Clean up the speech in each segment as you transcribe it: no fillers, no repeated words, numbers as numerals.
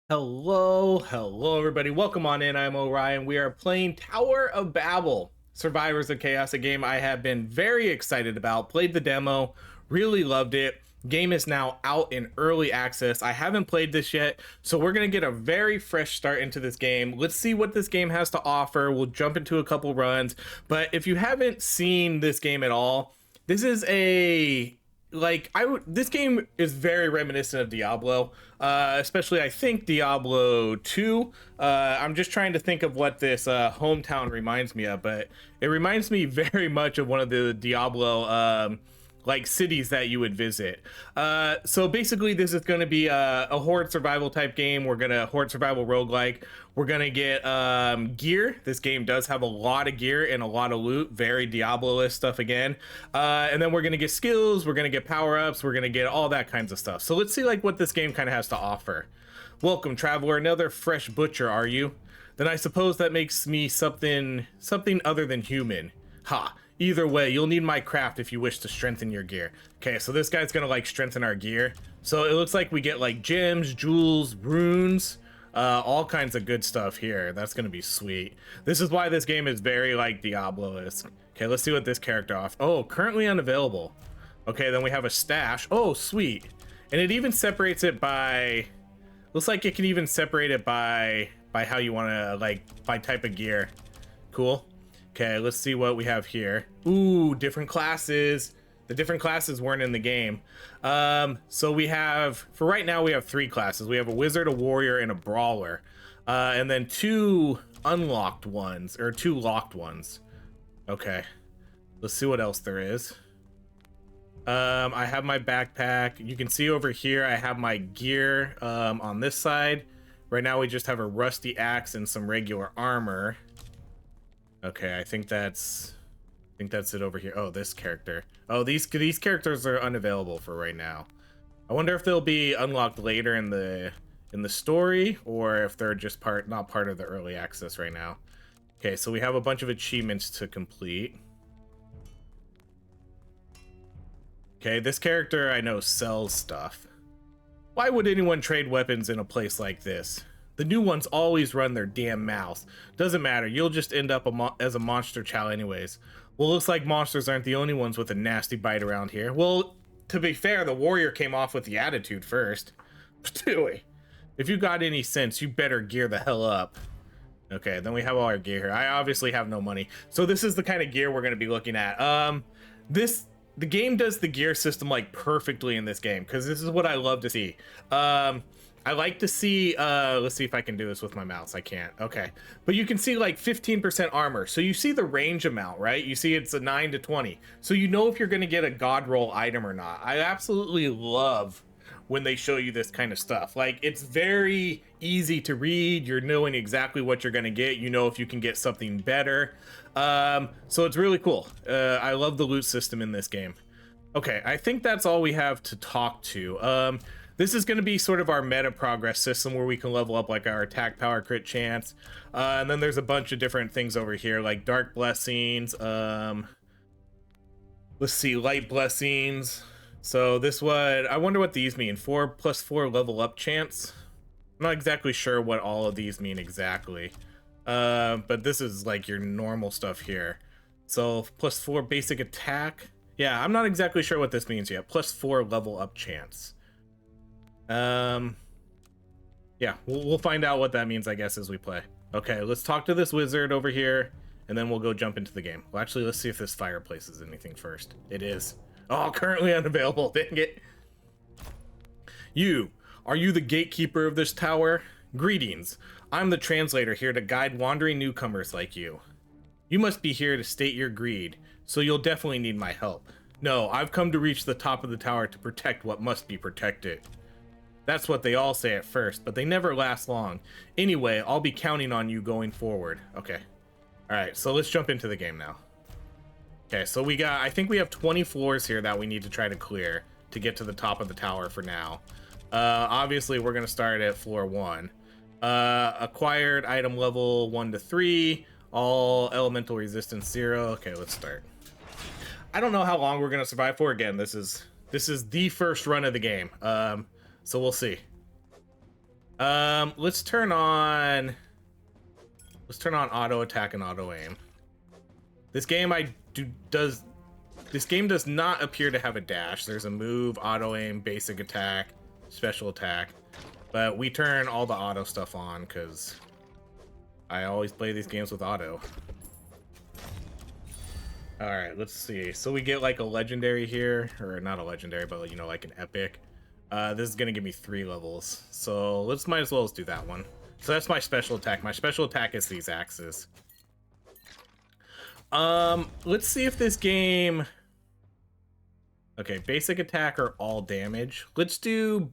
Hello everybody. Welcome on in. I'm Orion. We are playing Tower of Babel, Survivors of Chaos, a game I have been very excited about. Played the demo, really loved it. Game is now out in early access. I haven't played this yet, so we're going to get a very fresh start into this game. Let's see what this game has to offer. We'll jump into a couple runs, but if you haven't seen this game at all, this is a this game is very reminiscent of Diablo, especially I think Diablo 2. I'm just trying to think of what this hometown reminds me of, but it reminds me very much of one of the Diablo like cities that you would visit. So basically this is going to be a horde survival type game. We're going to horde survival roguelike. We're going to get gear. This game does have a lot of gear and a lot of loot, very Diablo-esque stuff again. And then we're going to get skills, we're going to get power-ups, we're going to get all that kinds of stuff. So let's see like what this game kind of has to offer. Welcome, traveler. Another fresh butcher, are you? Then I suppose that makes me something other than human. Ha. Either way, you'll need my craft if you wish to strengthen your gear. Okay, so this guy's gonna like strengthen our gear. So it looks like we get like gems, jewels, runes, all kinds of good stuff here. That's gonna be sweet. This is why this game is very like Diablo-esque. Okay, let's see what this character offers. Oh, currently unavailable. Okay, then we have a stash. Oh, sweet. And it even separates it by, looks like it can even separate it by how you wanna like, by type of gear. Cool. Okay, let's see what we have here. Ooh, different classes. The different classes weren't in the game. So we have, for right now, we have 3 classes. We have a wizard, a warrior, and a brawler. And then 2 unlocked ones, or 2 locked ones. Okay, let's see what else there is. I have my backpack. You can see over here, I have my gear on this side. Right now, we just have a rusty axe and some regular armor. Okay, I think that's it over here. Oh, this character. Oh, these characters are unavailable for right now. I wonder if they'll be unlocked later in the story, or if they're just not part of the early access right now. Okay, so we have a bunch of achievements to complete. Okay, this character I know sells stuff. Why would anyone trade weapons in a place like this? The new ones always run their damn mouths. Doesn't matter, you'll just end up as a monster chow anyways. Well, looks like monsters aren't the only ones with a nasty bite around here. Well, to be fair, the warrior came off with the attitude first. Stewie, if you got any sense, you better gear the hell up. Okay, then we have all our gear here. I obviously have no money. So this is the kind of gear we're going to be looking at. The game does the gear system like perfectly in this game, because this is what I love to see. I like to see, let's see if I can do this with my mouse. I can't. Okay. But you can see like 15% armor. So you see the range amount, right? You see it's a 9 to 20. So you know if you're going to get a god roll item or not. I absolutely love when they show you this kind of stuff. Like, it's very easy to read. You're knowing exactly what you're going to get. You know if you can get something better. So it's really cool. I love the loot system in this game. Okay, I think that's all we have to talk to. This is going to be sort of our meta progress system where we can level up like our attack power, crit chance. And then there's a bunch of different things over here like dark blessings. Let's see, light blessings. So this one, I wonder what these mean. 4+4 level up chance. I'm not exactly sure what all of these mean exactly. But this is like your normal stuff here. So +4 basic attack. Yeah, I'm not exactly sure what this means yet. +4 level up chance. Yeah, we'll find out what that means, I guess, as we play. Okay, let's talk to this wizard over here, and then we'll go jump into the game. Well, actually, let's see if this fireplace is anything first. It is. Oh, currently unavailable. Dang it. Are you the gatekeeper of this tower? Greetings. I'm the translator here to guide wandering newcomers like you. You must be here to state your greed, so you'll definitely need my help. No, I've come to reach the top of the tower to protect what must be protected. That's what they all say at first, but they never last long. Anyway, I'll be counting on you going forward. Okay. Alright, so let's jump into the game now. Okay, so I think we have 20 floors here that we need to try to clear to get to the top of the tower for now. Obviously, we're going to start at floor 1. Acquired item level 1 to 3. All elemental resistance 0. Okay, let's start. I don't know how long we're going to survive for. Again, this is the first run of the game. So we'll see. Let's turn on auto attack and auto aim. This game does not appear to have a dash. There's a move, auto aim, basic attack, special attack, but we turn all the auto stuff on because I always play these games with auto. All right, let's see. So we get like a legendary here, or not a legendary, but you know, like an epic. This is gonna give me 3 levels, so might as well do that one. So that's my special attack. My special attack is these axes. Let's see if this game. Okay, basic attack or all damage. Let's do.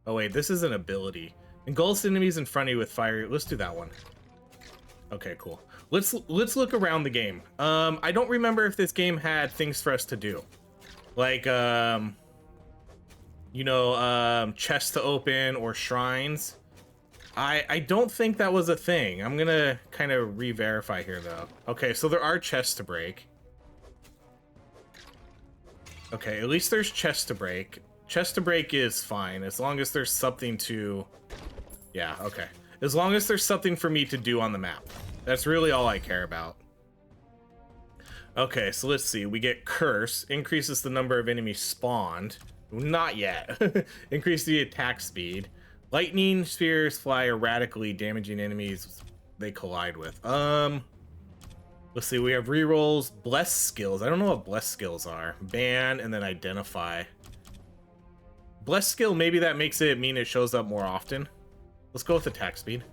Oh wait, this is an ability. Engulfs enemies in front of you with fire. Let's do that one. Okay, cool. Let's look around the game. I don't remember if this game had things for us to do, like you know, chests to open or shrines. I don't think that was a thing. I'm gonna kind of re-verify here though. Okay, so there are chests to break. Okay, at least there's chests to break. Chest to break is fine as long as there's something to. Yeah, okay. As long as there's something for me to do on the map. That's really all I care about. Okay, so let's see. We get Curse. Increases the number of enemies spawned. Not yet. Increase the attack speed. Lightning spheres fly erratically, damaging enemies they collide with. Let's see. We have rerolls. Bless skills. I don't know what bless skills are. Ban and then identify. Bless skill, maybe that makes it mean it shows up more often. Let's go with attack speed.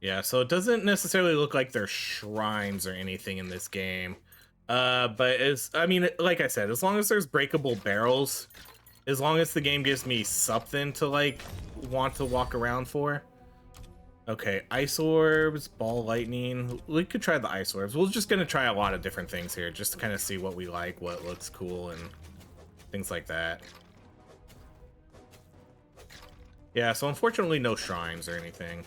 Yeah, so it doesn't necessarily look like there's shrines or anything in this game. But I mean, like I said, as long as there's breakable barrels, as long as the game gives me something to like want to walk around for. Okay, ice orbs, ball lightning. We could try the ice orbs. We're just gonna try a lot of different things here just to kind of see what we like, what looks cool, and things like that. Yeah, so unfortunately no shrines or anything.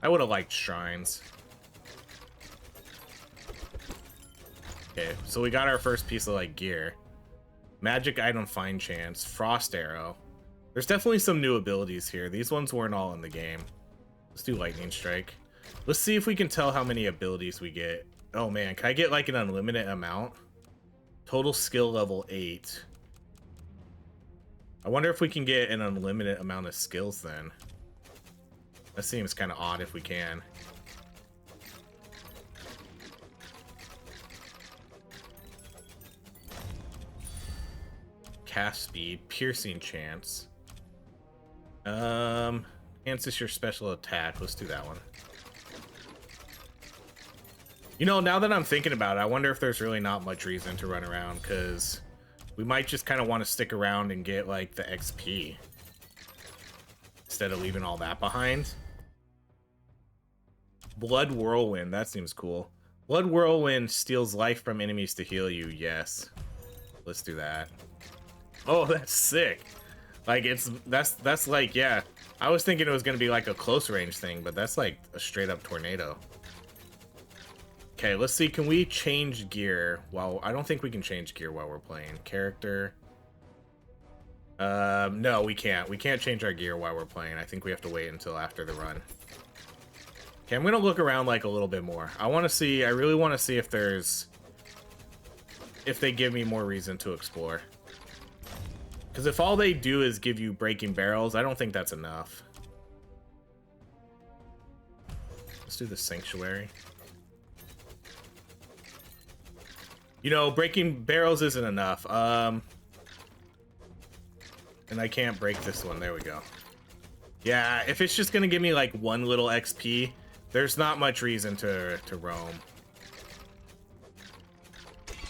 I would have liked shrines. Okay, so we got our first piece of like gear. Magic item find chance, frost arrow. There's definitely some new abilities here. These ones weren't all in the game. Let's do lightning strike. Let's see if we can tell how many abilities we get. Oh man, can I get like an unlimited amount? Total skill level 8. I wonder if we can get an unlimited amount of skills then. That seems kind of odd if we can. Cast speed, piercing chance. Enhances your special attack. Let's do that one. You know, now that I'm thinking about it, I wonder if there's really not much reason to run around, because we might just kind of want to stick around and get like the XP instead of leaving all that behind. Blood Whirlwind, that seems cool. Blood Whirlwind steals life from enemies to heal you. Yes, let's do that. Oh, that's sick. Like that's like, yeah, I was thinking it was gonna be like a close range thing, but that's like a straight up tornado. Okay, let's see, can we change gear? Well, I don't think we can change gear while we're playing. Character. No, we can't. We can't change our gear while we're playing. I think we have to wait until after the run. Okay, I'm gonna look around like a little bit more. I really want to see if they give me more reason to explore. Because if all they do is give you breaking barrels, I don't think that's enough. Let's do the sanctuary. You know, breaking barrels isn't enough. And I can't break this one. There we go. Yeah, if it's just gonna give me like one little XP, there's not much reason to roam.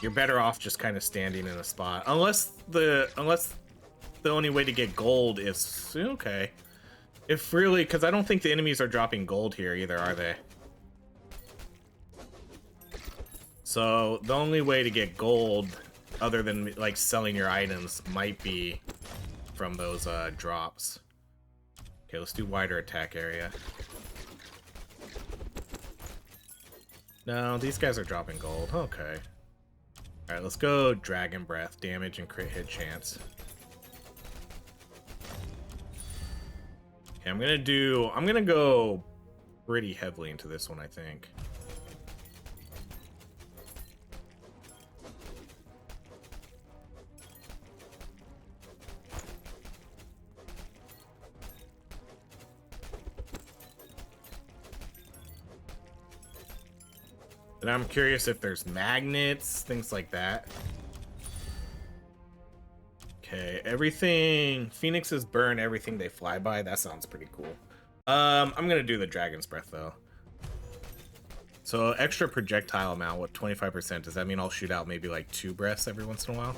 You're better off just kind of standing in a spot, unless the only way to get gold is okay. If really, because I don't think the enemies are dropping gold here either, are they? So the only way to get gold, other than like selling your items, might be from those drops. Okay, let's do wider attack area. No, these guys are dropping gold. Okay. Alright, let's go Dragon Breath. Damage and crit hit chance. Okay, I'm gonna go pretty heavily into this one, I think. And I'm curious if there's magnets, things like that. Okay, everything. Phoenixes burn everything they fly by. That sounds pretty cool. I'm gonna do the Dragon's Breath though. So extra projectile amount, what, 25%? Does that mean I'll shoot out maybe like 2 breaths every once in a while?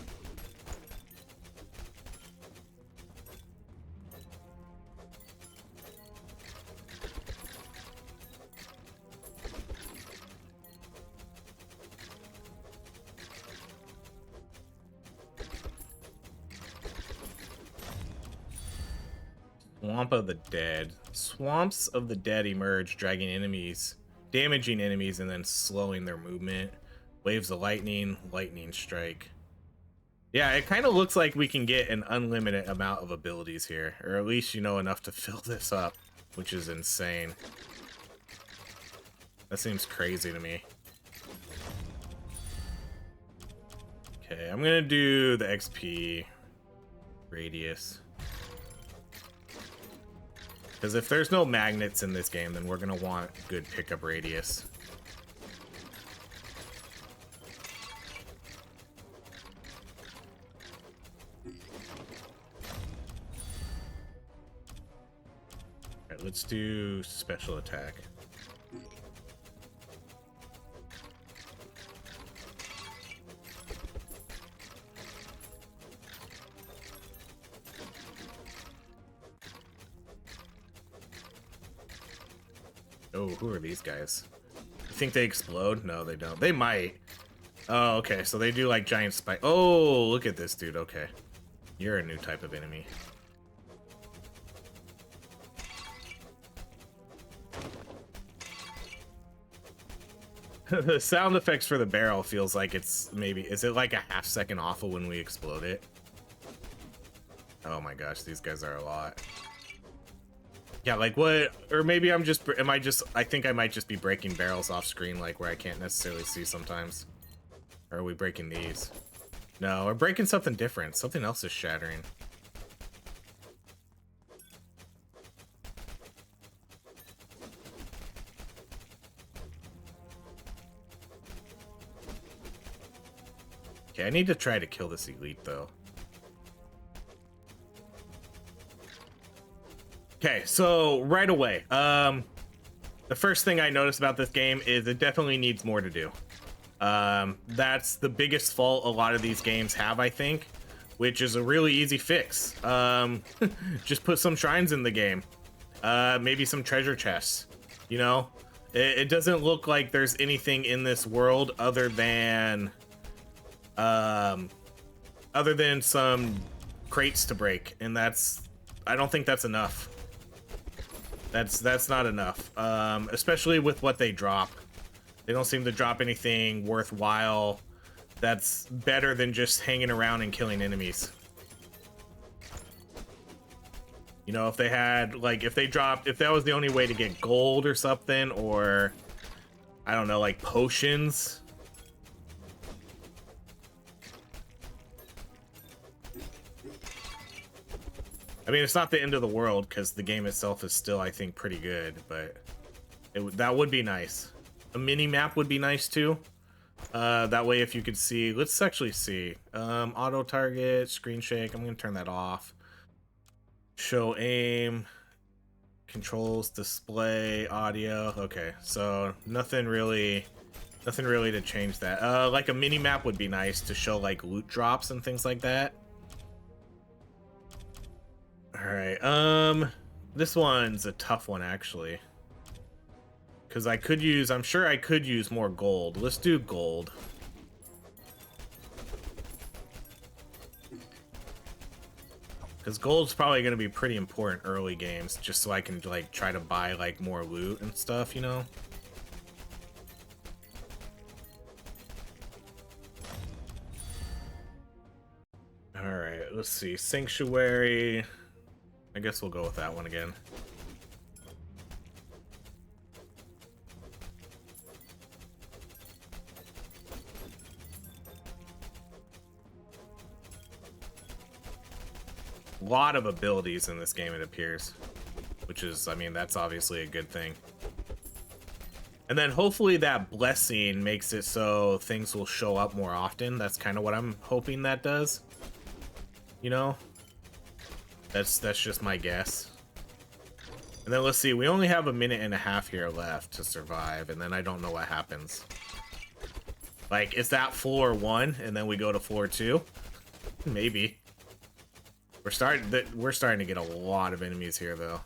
Swamp of the Dead. Swamps of the Dead emerge, dragging enemies, damaging enemies, and then slowing their movement. Waves of lightning, lightning strike. Yeah, it kind of looks like we can get an unlimited amount of abilities here, or at least, you know, enough to fill this up, which is insane. That seems crazy to me. Okay, I'm gonna do the XP radius. Because if there's no magnets in this game, then we're going to want good pickup radius. Alright, let's do special attack. Oh, who are these guys? You think they explode? No, they don't. They might. Oh, okay. So they do like giant spike. Oh, look at this dude. Okay. You're a new type of enemy. The sound effects for the barrel feels like it's maybe... Is it like a half second off of when we explode it? Oh my gosh, these guys are a lot. Yeah, like what, or maybe I think I might just be breaking barrels off screen, like where I can't necessarily see sometimes. Or are we breaking these? No, we're breaking something different. Something else is shattering. Okay, I need to try to kill this elite though. Okay, so right away, the first thing I noticed about this game is it definitely needs more to do. That's the biggest fault a lot of these games have, I think, which is a really easy fix. Just put some shrines in the game, maybe some treasure chests, you know? It doesn't look like there's anything in this world other than some crates to break, and I don't think that's enough. That's not enough, especially with what they drop. They don't seem to drop anything worthwhile that's better than just hanging around and killing enemies. You know, if they had, like, if that was the only way to get gold or something, or, I don't know, like potions. I mean, it's not the end of the world, because the game itself is still, I think, pretty good, but that would be nice. A mini-map would be nice, too. That way, if you could see... Let's actually see. Auto-target, screen shake. I'm going to turn that off. Show aim. Controls, display, audio. Okay, so nothing really to change that. Like a mini-map would be nice to show, like, loot drops and things like that. Alright, this one's a tough one, actually. Because I'm sure I could use more gold. Let's do gold. Because gold's probably going to be pretty important early games, just so I can like try to buy like more loot and stuff, you know? Alright, let's see. Sanctuary. I guess we'll go with that one again. A lot of abilities in this game, it appears. Which is, I mean, that's obviously a good thing. And then hopefully that blessing makes it so things will show up more often. That's kind of what I'm hoping that does. You know? That's just my guess. And then let's see, we only have a minute and a half here left to survive, and then I don't know what happens. Like, is that floor 1 and then we go to floor 2? Maybe. We're starting to get a lot of enemies here though.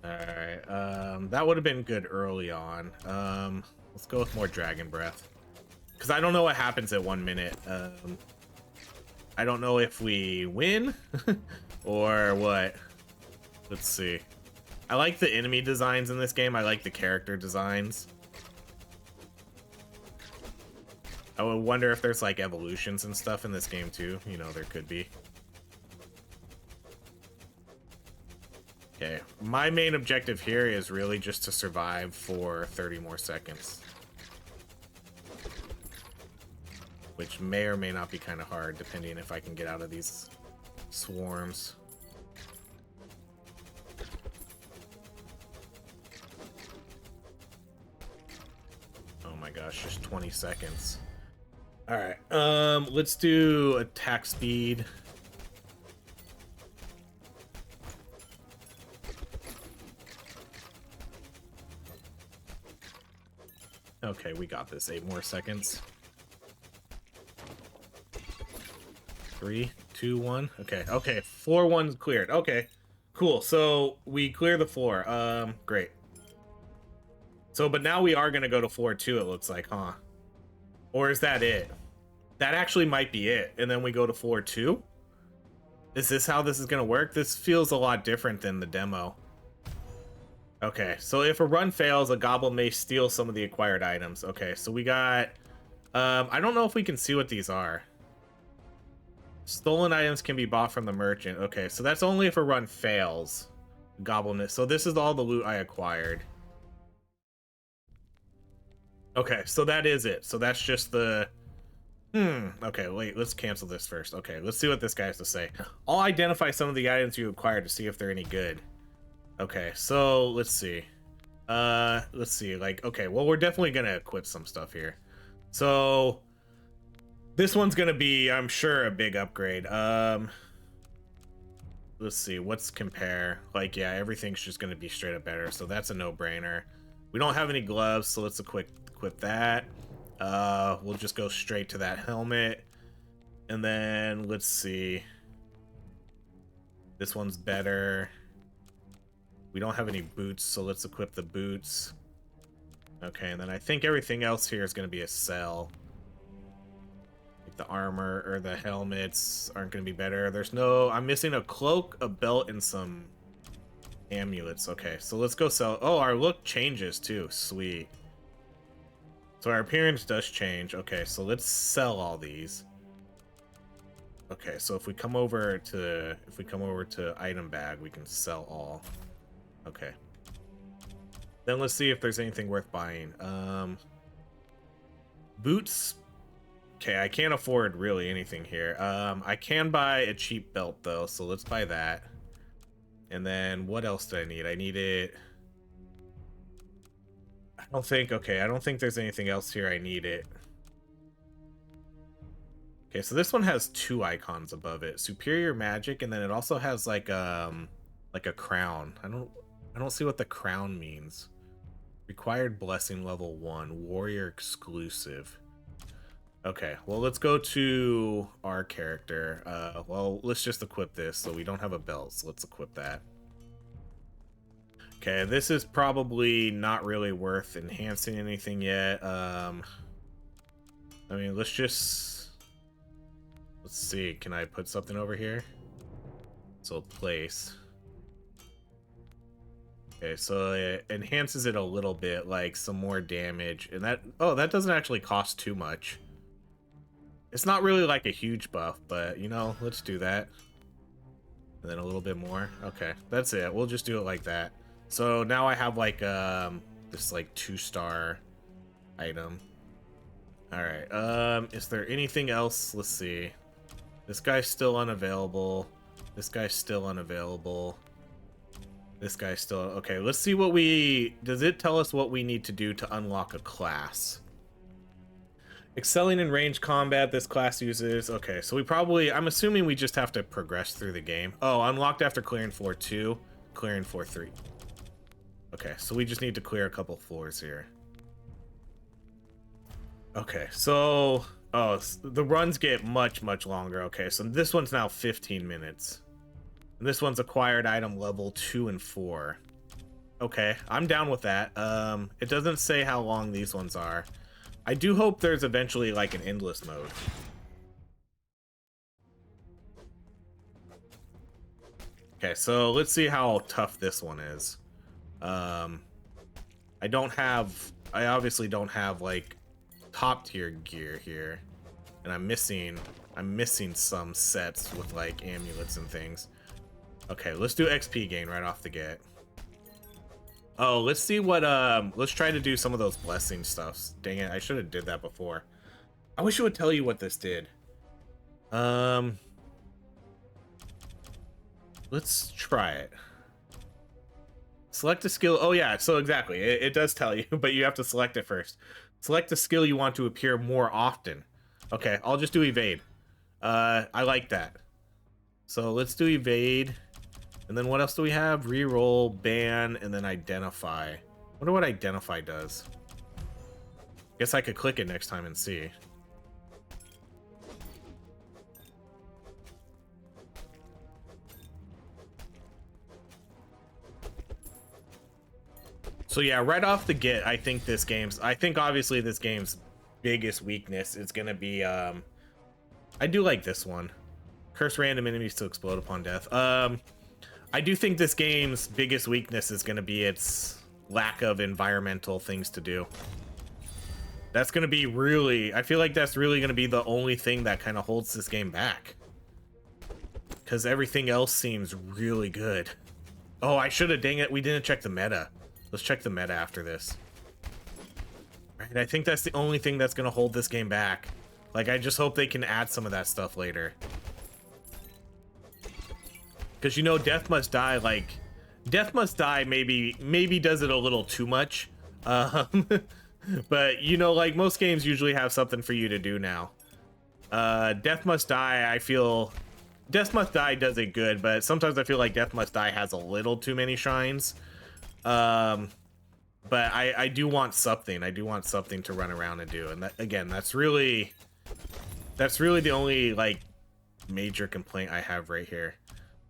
Alright, that would have been good early on. Let's go with more Dragon Breath. Because I don't know what happens at 1 minute. I don't know if we win or what. Let's see. I like the enemy designs in this game. I like the character designs. I would wonder if there's like evolutions and stuff in this game too. You know, there could be. Okay, my main objective here is really just to survive for 30 more seconds. Which may or may not be kind of hard, depending if I can get out of these swarms. Oh my gosh, just 20 seconds. Alright, let's do attack speed. Okay, we got this. 8 more seconds. 3, 2, 1. Okay, okay. Floor 1's cleared. Okay, cool. So we clear the floor. Great. So, but now we are gonna go to floor 2, it looks like, huh? Or is that it? That actually might be it. And then we go to floor 2? Is this how this is gonna work? This feels a lot different than the demo. Okay, so if a run fails, a goblin may steal some of the acquired items. Okay, so we got... I don't know if we can see what these are. Stolen items can be bought from the merchant. Okay, so that's only if a run fails. Goblin. So this is all the loot I acquired. Okay, so that is it. So that's just the... Okay, wait, let's cancel this first. Okay, let's see what this guy has to say. I'll identify some of the items you acquired to see if they're any good. Okay, so let's see. Let's see, like, okay, well, we're definitely gonna equip some stuff here. So this one's gonna be, I'm sure, a big upgrade. Let's see, what's compare? Like, yeah, everything's just gonna be straight up better, so that's a no-brainer. We don't have any gloves, so let's equip that. We'll just go straight to that helmet. And then, let's see. This one's better. We don't have any boots, so let's equip the boots. Okay, and then I think everything else here is going to be a sell. Like the armor or the helmets aren't going to be better. There's no... I'm missing a cloak, a belt, and some amulets. Okay, so let's go sell... Oh, our look changes too. Sweet. So our appearance does change. Okay, so let's sell all these. Okay, so if we come over to item bag, we can sell all. Okay. Then let's see if there's anything worth buying. Boots. Okay, I can't afford really anything here. I can buy a cheap belt though, so let's buy that. And then what else did I need? I needed... I don't think there's anything else here I need it. Okay, so this one has 2 icons above it. Superior magic, and then it also has like a crown. I don't see what the crown means. Required blessing level 1, warrior exclusive. Okay, well, let's go to our character. Well, let's just equip this. So we don't have a belt, so let's equip that. Okay, this is probably not really worth enhancing anything yet. I mean, let's see. Can I put something over here? So place. Okay, so it enhances it a little bit, like some more damage, and that doesn't actually cost too much. It's not really like a huge buff, but you know, let's do that. And then a little bit more. Okay, that's it. We'll just do it like that. So now I have like this like 2-star item. All right. Is there anything else? Let's see. This guy's still unavailable. This guy's still unavailable. This guy's still okay. Let's see what does it tell us what we need to do to unlock a class? Excelling in range combat, this class uses... Okay, so I'm assuming we just have to progress through the game. Oh, unlocked after clearing floor 2, clearing floor 3. Okay, so we just need to clear a couple floors here. Okay, so... Oh, the runs get much, much longer. Okay, so this one's now 15 minutes. And this one's acquired item level 2 and 4. Okay, I'm down with that. It doesn't say how long these ones are. I do hope there's eventually like an endless mode. Okay, so let's see how tough this one is. I obviously don't have like top tier gear here, and I'm missing some sets with like amulets and things. Okay, let's do XP gain right off the get. Oh, let's see what, let's try to do some of those blessing stuffs. Dang it, I should have did that before. I wish it would tell you what this did. Let's try it. Select a skill. Oh yeah, so exactly. It does tell you, but you have to select it first. Select a skill you want to appear more often. Okay, I'll just do evade. I like that. So let's do evade. And then what else do we have? Reroll, ban, and then identify. Wonder what identify does. Guess I could click it next time and see. So yeah, right off the get, I think obviously this game's biggest weakness is gonna be, I do like this one. Curse random enemies to explode upon death. I do think this game's biggest weakness is going to be its lack of environmental things to do. That's going to be I feel like that's really going to be the only thing that kind of holds this game back. Because everything else seems really good. Oh, I should have, dang it, we didn't check the meta. Let's check the meta after this. Right, I think that's the only thing that's going to hold this game back. Like, I just hope they can add some of that stuff later. Because, you know, Death Must Die, like, Death Must Die maybe does it a little too much. But, you know, like, most games usually have something for you to do now. Death Must Die, I feel... Death Must Die does it good, but sometimes I feel like Death Must Die has a little too many shrines. But I do want something. I do want something to run around and do. And, that, again, that's really the only, like, major complaint I have right here.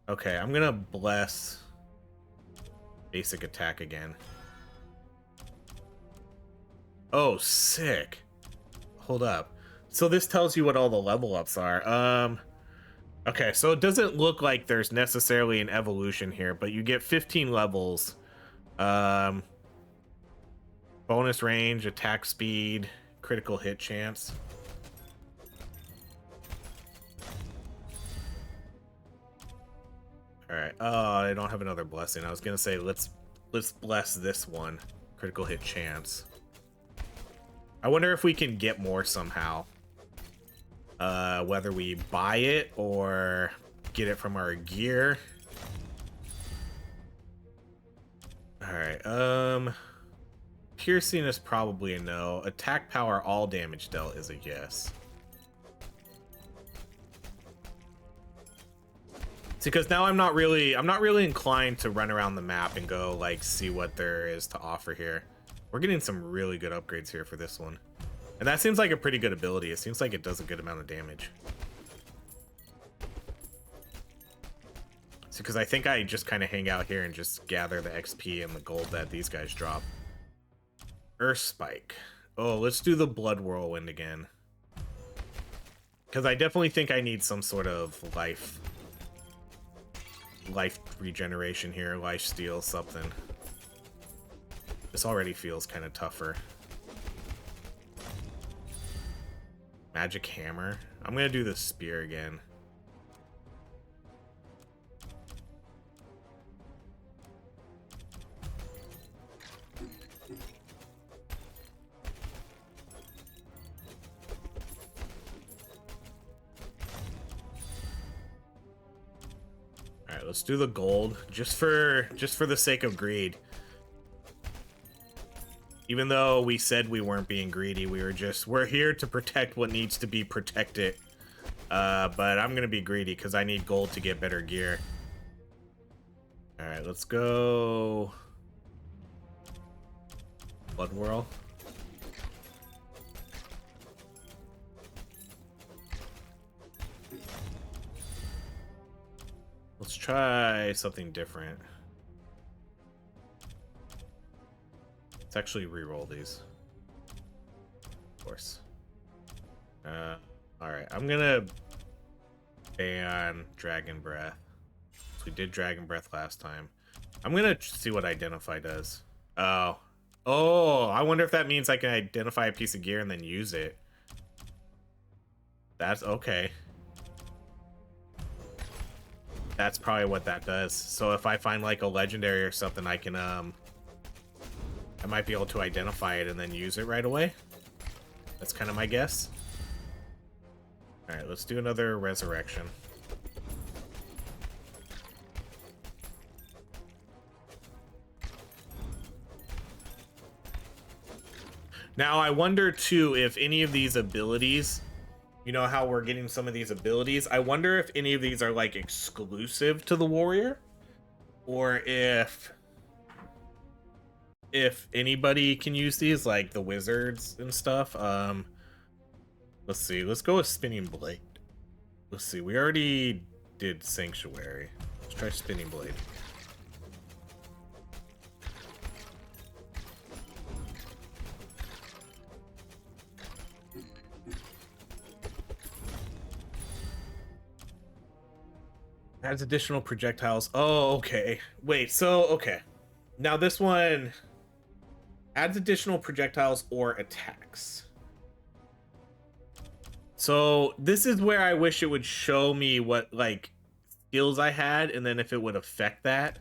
Okay, I'm gonna bless basic attack again. Oh, sick. Hold up. So this tells you what all the level ups are. Okay, so it doesn't look like there's necessarily an evolution here, but you get 15 levels. Bonus range, attack speed, critical hit chance. All right. Oh, I don't have another blessing. I was gonna say let's bless this one. Critical hit chance. I wonder if we can get more somehow. Whether we buy it or get it from our gear. All right. Piercing is probably a no. Attack power, all damage dealt is a yes. Because now I'm not really inclined to run around the map and go like see what there is to offer here. We're getting some really good upgrades here for this one. And that seems like a pretty good ability. It seems like it does a good amount of damage. because I think I just kind of hang out here and just gather the XP and the gold that these guys drop. Earth Spike. Oh, let's do the Blood Whirlwind again. Because I definitely think I need some sort of life regeneration here, life steal, something. This already feels kind of tougher. Magic Hammer. I'm gonna do the spear again. Alright, let's do the gold. Just for the sake of greed. Even though we said we weren't being greedy, we're here to protect what needs to be protected. But I'm gonna be greedy because I need gold to get better gear. Alright, let's go. Blood Whirl. Let's try something different. Let's actually re-roll these. Of course. Alright, I'm gonna ban Dragon Breath. We did Dragon Breath last time. I'm gonna see what Identify does. Oh. Oh, I wonder if that means I can identify a piece of gear and then use it. That's okay. That's probably what that does. So if I find like a legendary or something, I can I might be able to identify it and then use it right away. That's kind of my guess. All right, let's do another resurrection. Now, I wonder too if any of these abilities, you know how we're getting some of these abilities, I wonder if any of these are like exclusive to the warrior, or if anybody can use these, like the wizards and stuff. Let's see, let's go with Spinning Blade. Let's see, we already did Sanctuary. Let's try Spinning Blade. Adds additional projectiles. Oh, okay. Wait, so, okay. Now this one adds additional projectiles or attacks. So this is where I wish it would show me what, like, skills I had, and then if it would affect that.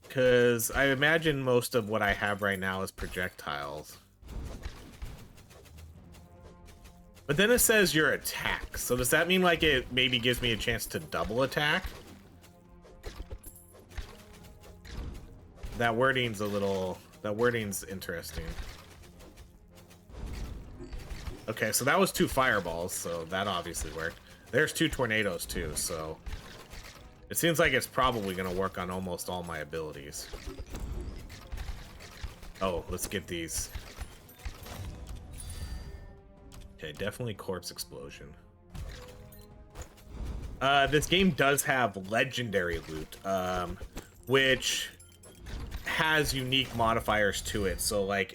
Because I imagine most of what I have right now is projectiles. But then it says your attack. So does that mean like it maybe gives me a chance to double attack? That wording's interesting. Okay, so that was 2 fireballs, so that obviously worked. There's 2 tornadoes too, so it seems like it's probably gonna work on almost all my abilities. Oh, let's get these. Okay, definitely Corpse Explosion. This game does have legendary loot, which has unique modifiers to it. So like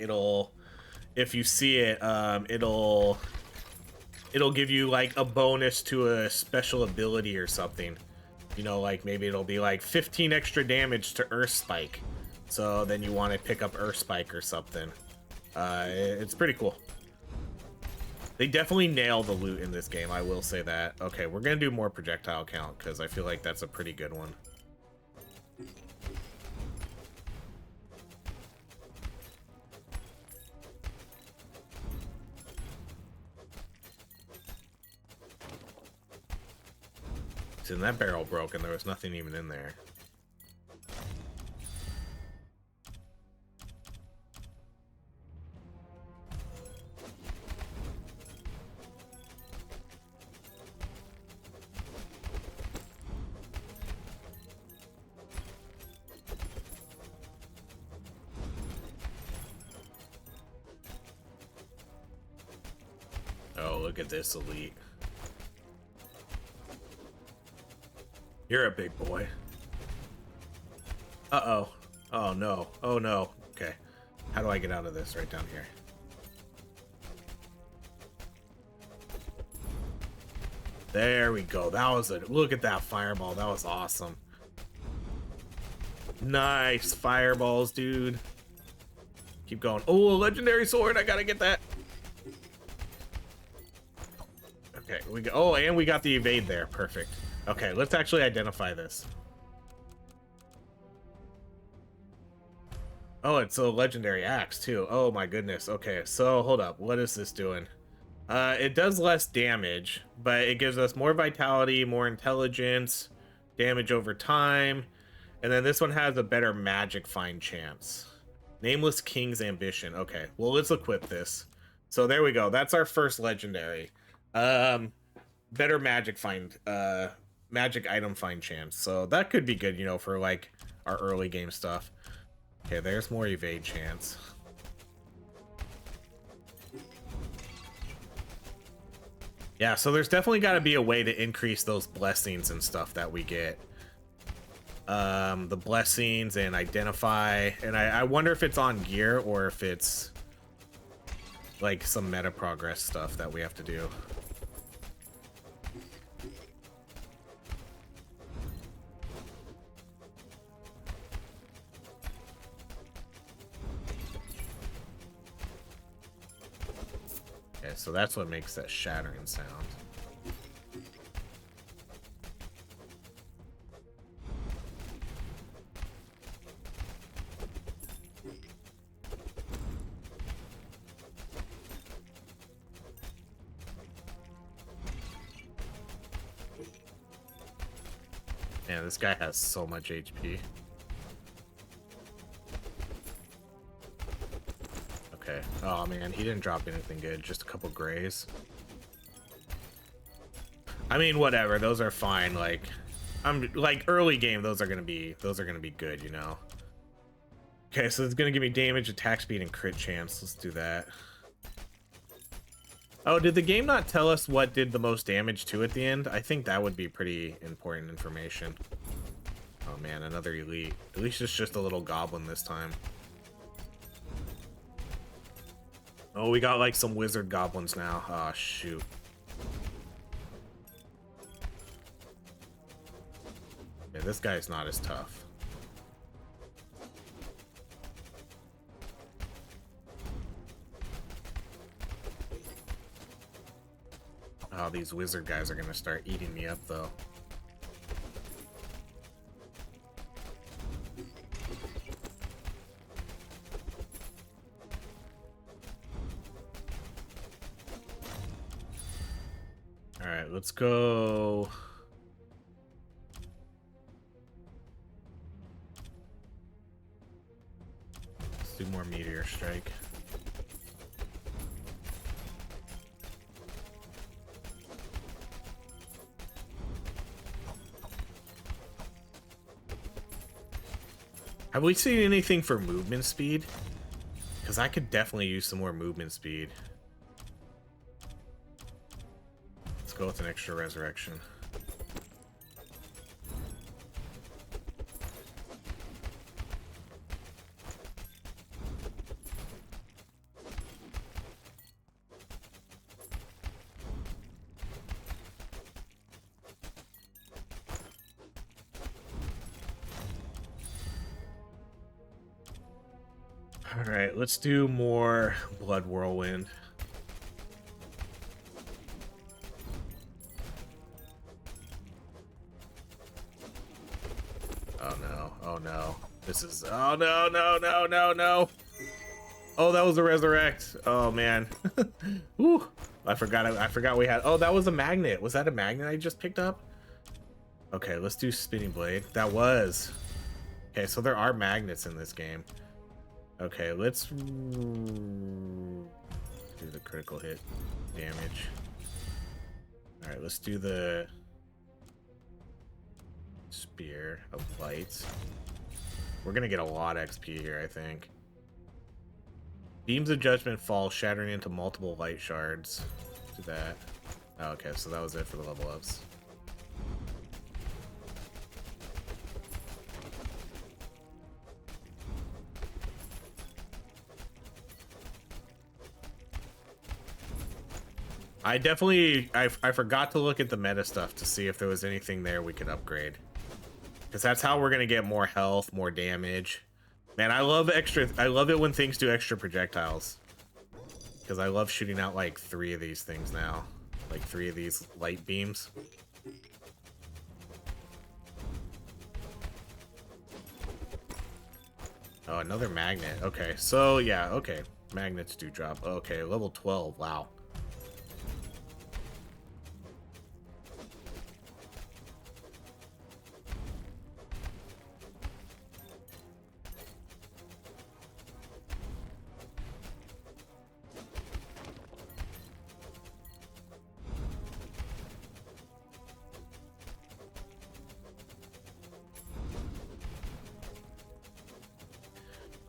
if you see it, it'll give you like a bonus to a special ability or something. You know, like maybe it'll be like 15 extra damage to Earth Spike. So then you want to pick up Earth Spike or something. It's pretty cool. They definitely nail the loot in this game, I will say that. Okay, we're gonna do more projectile count, because I feel like that's a pretty good one. So that barrel broke and there was nothing even in there. Oh, look at this elite. You're a big boy. Uh-oh. Oh, no. Oh, no. Okay. How do I get out of this? Right down here. There we go. That was a... Look at that fireball. That was awesome. Nice fireballs, dude. Keep going. Oh, a legendary sword. I gotta get that. Okay, we go. Oh, and we got the evade there. Perfect. Okay, let's actually identify this. Oh, it's a legendary axe too. Oh my goodness. Okay, so hold up. What is this doing? It does less damage, but it gives us more vitality, more intelligence, damage over time, and then this one has a better magic find chance. Nameless King's Ambition. Okay, well, let's equip this. So there we go. That's our first legendary. Better magic find, magic item find chance. So that could be good, you know, for like our early game stuff. Okay, there's more evade chance. Yeah, so there's definitely got to be a way to increase those blessings and stuff that we get. The blessings and identify, and I wonder if it's on gear or if it's like some meta progress stuff that we have to do. Okay, so that's what makes that shattering sound. Man, this guy has so much HP. Okay. Oh man, he didn't drop anything good. Just a couple grays. I mean, whatever. Those are fine. Like, I'm like early game. Those are gonna be good. You know. Okay, so it's gonna give me damage, attack speed, and crit chance. Let's do that. Oh, did the game not tell us what did the most damage to at the end? I think that would be pretty important information. Oh man, another elite. At least it's just a little goblin this time. Oh, we got like some wizard goblins now. Oh, shoot. Yeah, this guy's not as tough. Oh, these wizard guys are gonna start eating me up, though. Alright, let's go. Let's do more meteor strike. Have we seen anything for movement speed? Because I could definitely use some more movement speed. Let's go with an extra resurrection. Alright, let's do more Blood Whirlwind. Oh no, oh no. This is, oh no, no, no, no, no. Oh, that was a resurrect. Oh man. Whew. I forgot we had, oh, that was a magnet. Was that a magnet I just picked up? Okay, let's do Spinning Blade. That was. Okay, so there are magnets in this game. Okay, let's do the critical hit damage. Alright, let's do the Spear of Light. We're gonna get a lot of XP here, I think. Beams of Judgment fall, shattering into multiple light shards. Do that. Oh, okay, so that was it for the level ups. I definitely I forgot to look at the meta stuff to see if there was anything there we could upgrade, because that's how we're gonna get more health, more damage. Man, I love it when things do extra projectiles, because I love shooting out like 3 of these things now, like 3 of these light beams. Oh, another magnet. Okay, so yeah, okay. Magnets do drop. Okay, level 12. Wow.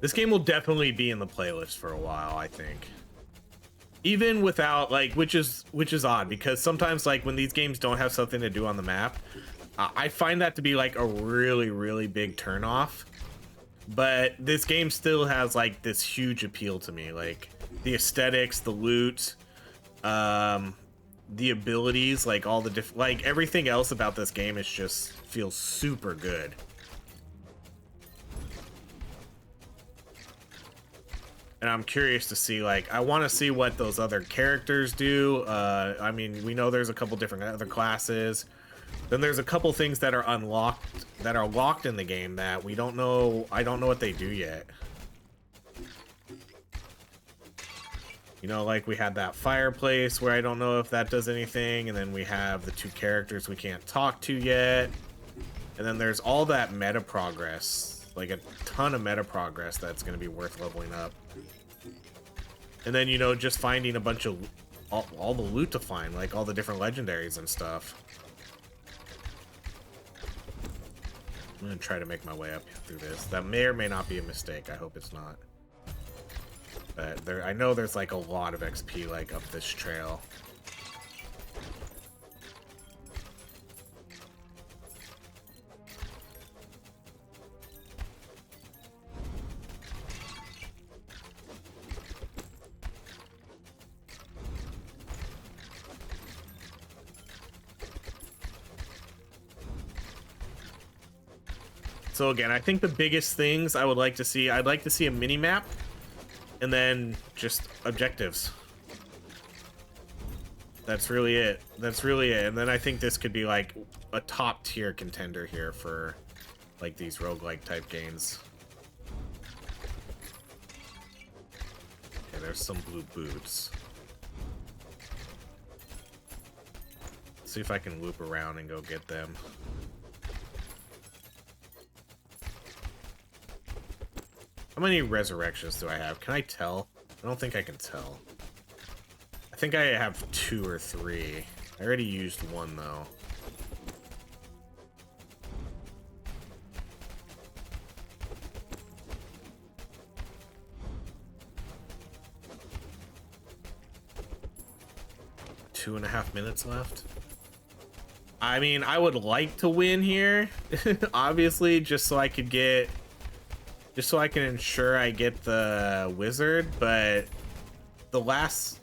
This game will definitely be in the playlist for a while, I think. Even without, like, which is odd, because sometimes, like, when these games don't have something to do on the map, I find that to be like a really, really big turnoff. But this game still has like this huge appeal to me, like the aesthetics, the loot, the abilities, like all the different, like everything else about this game is just feels super good. And I'm curious to see, like, I want to see what those other characters do. I mean, we know there's a couple different other classes. Then there's a couple things that are unlocked, that are locked in the game that we don't know. I don't know what they do yet. You know, like we had that fireplace where I don't know if that does anything. And then we have the 2 characters we can't talk to yet. And then there's all that meta progress, like a ton of meta progress that's going to be worth leveling up. And then, you know, just finding a bunch of all the loot to find, like all the different legendaries and stuff. I'm gonna try to make my way up through this. That may or may not be a mistake. I hope it's not. But I know there's like a lot of XP like up this trail. So again, I think the biggest things I would like to see, I'd like to see a mini map, and then just objectives. That's really it. That's really it. And then I think this could be like a top tier contender here for like these roguelike type games. Okay, there's some blue boots. See if I can loop around and go get them. How many resurrections do I have? Can I tell? I don't think I can tell. I think I have 2 or 3. I already used 1 though. Two and a half minutes left. I mean, I would like to win here, obviously, just so I could get... just so I can ensure I get the wizard, but the last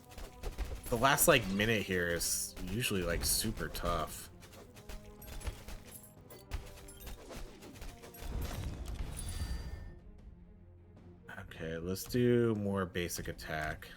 like minute here is usually like super tough. Okay, let's do more basic attack.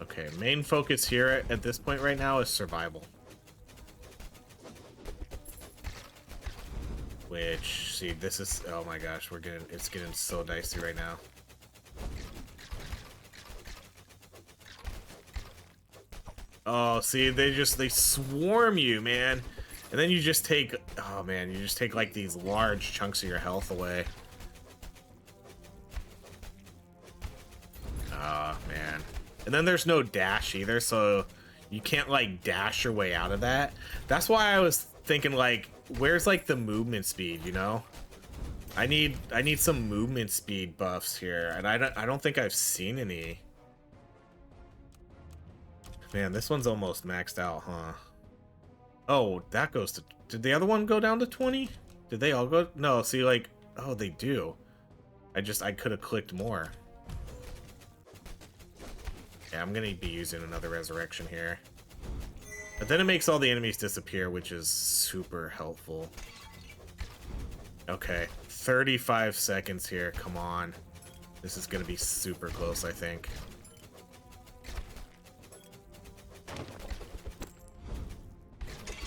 Okay, main focus here at this point right now is survival. Which, see, this is, oh my gosh, it's getting so dicey right now. Oh, see, they swarm you, man. And then you just take, oh man, you just take like these large chunks of your health away. Ah, man. And then there's no dash either, so You can't like dash your way out of that. That's why I was thinking like, where's like the movement speed, you know? I need some movement speed buffs here, and I don't think I've seen any. Man, this one's almost maxed out, huh? Oh, that goes to... Did the other one go down to 20? Did they all go? No, see, like... Oh, they do. I could have clicked more. Yeah, I'm gonna be using another resurrection here. But then it makes all the enemies disappear, which is super helpful. Okay, 35 seconds here. Come on. This is gonna be super close, I think.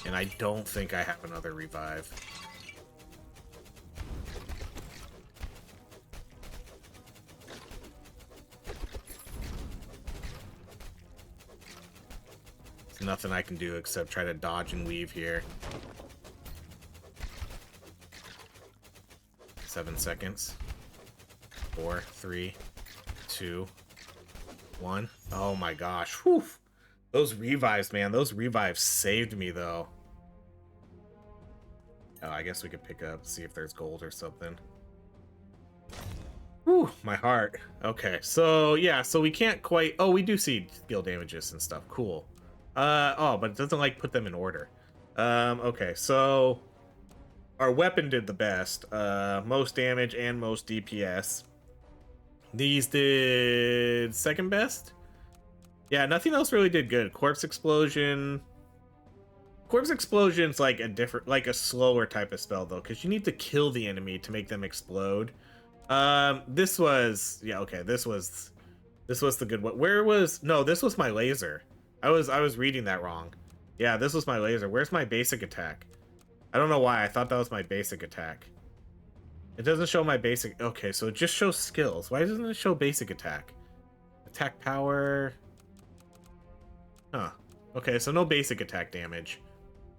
And I don't think I have another revive. There's nothing I can do except try to dodge and weave here. 7 seconds. 4, 3, 2, 1. Oh my gosh. Whew. Those revives, man. Those revives saved me, though. Oh, I guess we could pick up, see if there's gold or something. Whew, my heart. Okay, so yeah, so we can't quite... Oh, we do see skill damages and stuff. Cool. Oh, but it doesn't, like, put them in order. Okay, so... Our weapon did the best. Most damage and most DPS. These did second best? Yeah, nothing else really did good. Corpse Explosion's like a different, like a slower type of spell though, because you need to kill the enemy to make them explode. This was, yeah, okay, this was the good one. Where was, no, this was my laser. I was reading that wrong. Yeah, this was my laser. Where's my basic attack? I don't know why. I thought that was my basic attack. It doesn't show my basic. Okay, so it just shows skills. Why doesn't it show basic attack? Attack power. Huh. Okay, so no basic attack damage.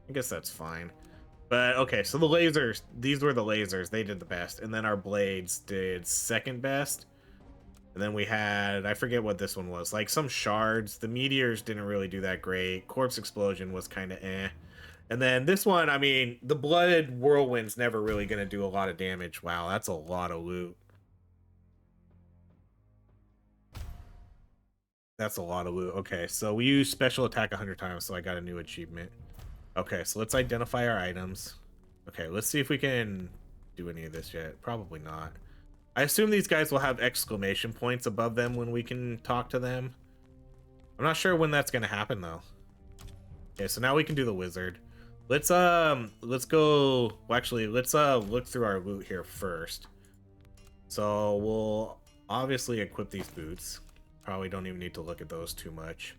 I guess that's fine. But okay, so the lasers, these were the lasers. They did the best. And then our blades did second best. And then we had, I forget what this one was, like some shards. The meteors didn't really do that great. Corpse Explosion was kind of eh. And then this one, I mean, the Blooded Whirlwind's never really going to do a lot of damage. Wow, that's a lot of loot. That's a lot of loot. Okay, so we used special attack 100 times, so I got a new achievement. Okay, so let's identify our items. Okay, let's see if we can do any of this yet. Probably not. I assume these guys will have exclamation points above them when we can talk to them. I'm not sure when that's going to happen, though. Okay, so now we can do the wizard. Let's go, well, actually, let's look through our loot here first. So we'll obviously equip these boots. Probably don't even need to look at those too much.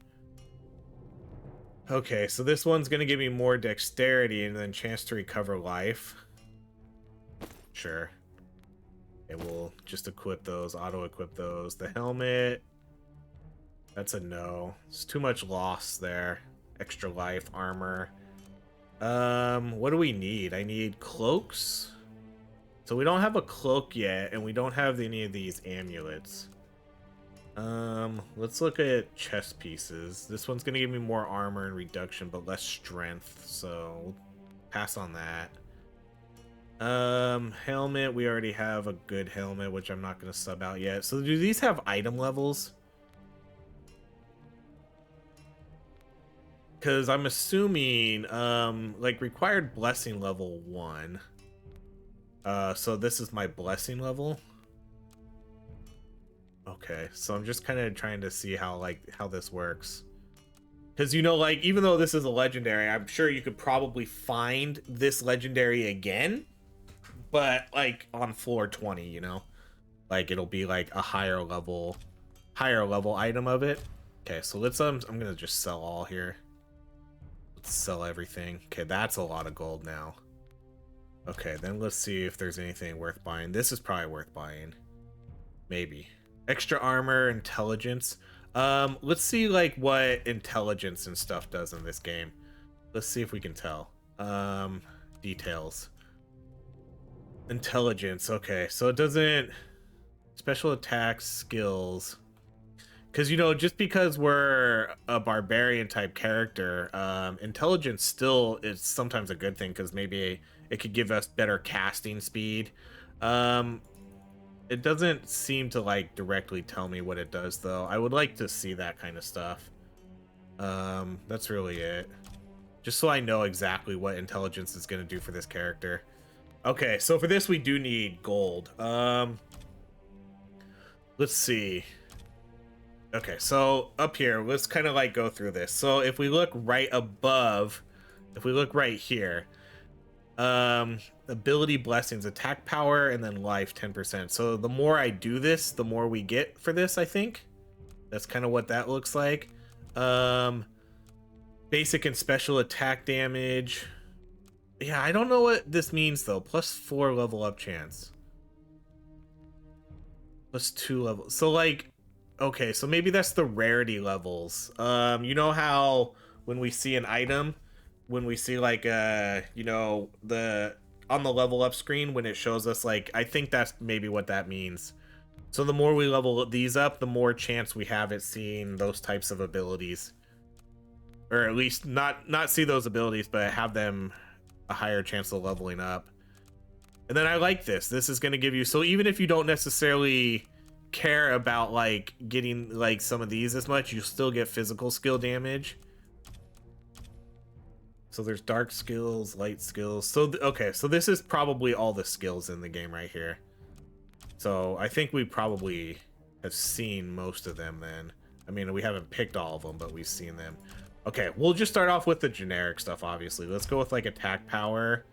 Okay, so this one's gonna give me more dexterity and then chance to recover life. Sure. Okay, we'll just equip those, auto-equip those. The helmet, that's a no. It's too much loss there. Extra life, armor. What do we need? I need cloaks. So we don't have a cloak yet, and we don't have any of these amulets. Let's look at chest pieces. This one's gonna give me more armor and reduction, but less strength, so we'll pass on that. Helmet, we already have a good helmet, which I'm not gonna sub out yet. So do these have item levels? Because I'm assuming, like required blessing level 1. So this is my blessing level. Okay, so I'm just kind of trying to see how this works. Because, you know, like, even though this is a legendary, I'm sure you could probably find this legendary again. But, like, on floor 20, you know? Like, it'll be, like, a higher level item of it. Okay, so let's, I'm gonna just sell all here. Let's sell everything. Okay, that's a lot of gold now. Okay, then let's see if there's anything worth buying. This is probably worth buying. Maybe. Extra armor, intelligence. Let's see like what intelligence and stuff does in this game. Let's see if we can tell. Details. Intelligence. Okay, so it doesn't special attacks, skills. Because, you know, just because we're a barbarian type character, intelligence still is sometimes a good thing, because maybe it could give us better casting speed. It doesn't seem to like directly tell me what it does, though. I would like to see that kind of stuff. That's really it. Just so I know exactly what intelligence is going to do for this character. Okay, so for this we do need gold. Let's see. Okay, so up here, let's kind of like go through this. So if we look right above, if we look right here, ability, blessings, attack power, and then life 10%. So the more I do this, the more we get for this, I think. That's kind of what that looks like. Basic and special attack damage. Yeah, I don't know what this means though. +4 level up chance. +2 level. So like, okay, so maybe that's the rarity levels. You know how when we see an item, when we see like you know, the on the level up screen when it shows us, like, I think that's maybe what that means. So the more we level these up, the more chance we have at seeing those types of abilities. Or at least not see those abilities, but have them a higher chance of leveling up. And then I like this. This is going to give you, so even if you don't necessarily care about like getting like some of these as much, you still get physical skill damage. So there's dark skills, light skills. So okay, so this is probably all the skills in the game right here. So I think we probably have seen most of them then. I mean, we haven't picked all of them, but we've seen them. Okay, we'll just start off with the generic stuff, obviously. Let's go with like attack power.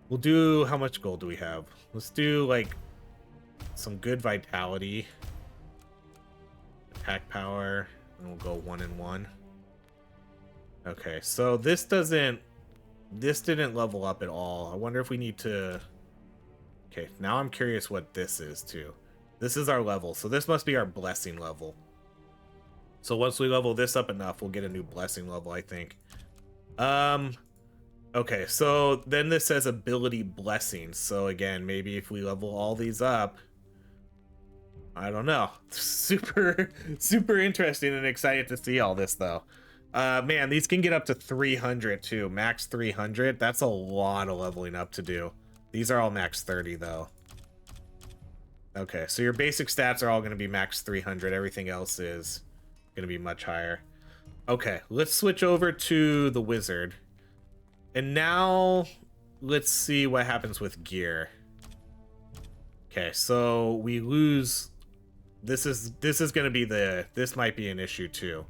We'll do, how much gold do we have? Let's do like some good vitality. Attack power, and we'll go 1 and 1. Okay, so this didn't level up at all. I wonder if we need to, okay, now I'm curious what this is too. This is our level, so this must be our blessing level. So once we level this up enough, we'll get a new blessing level, I think. Okay, so then this says ability blessings. So again, maybe if we level all these up, I don't know. Super interesting and excited to see all this though. Man, these can get up to 300 too. Max 300. That's a lot of leveling up to do. These are all max 30 though. Okay, so your basic stats are all going to be max 300. Everything else is going to be much higher. Okay, let's switch over to the wizard. And now let's see what happens with gear. Okay, so we lose. This is going to be this might be an issue too.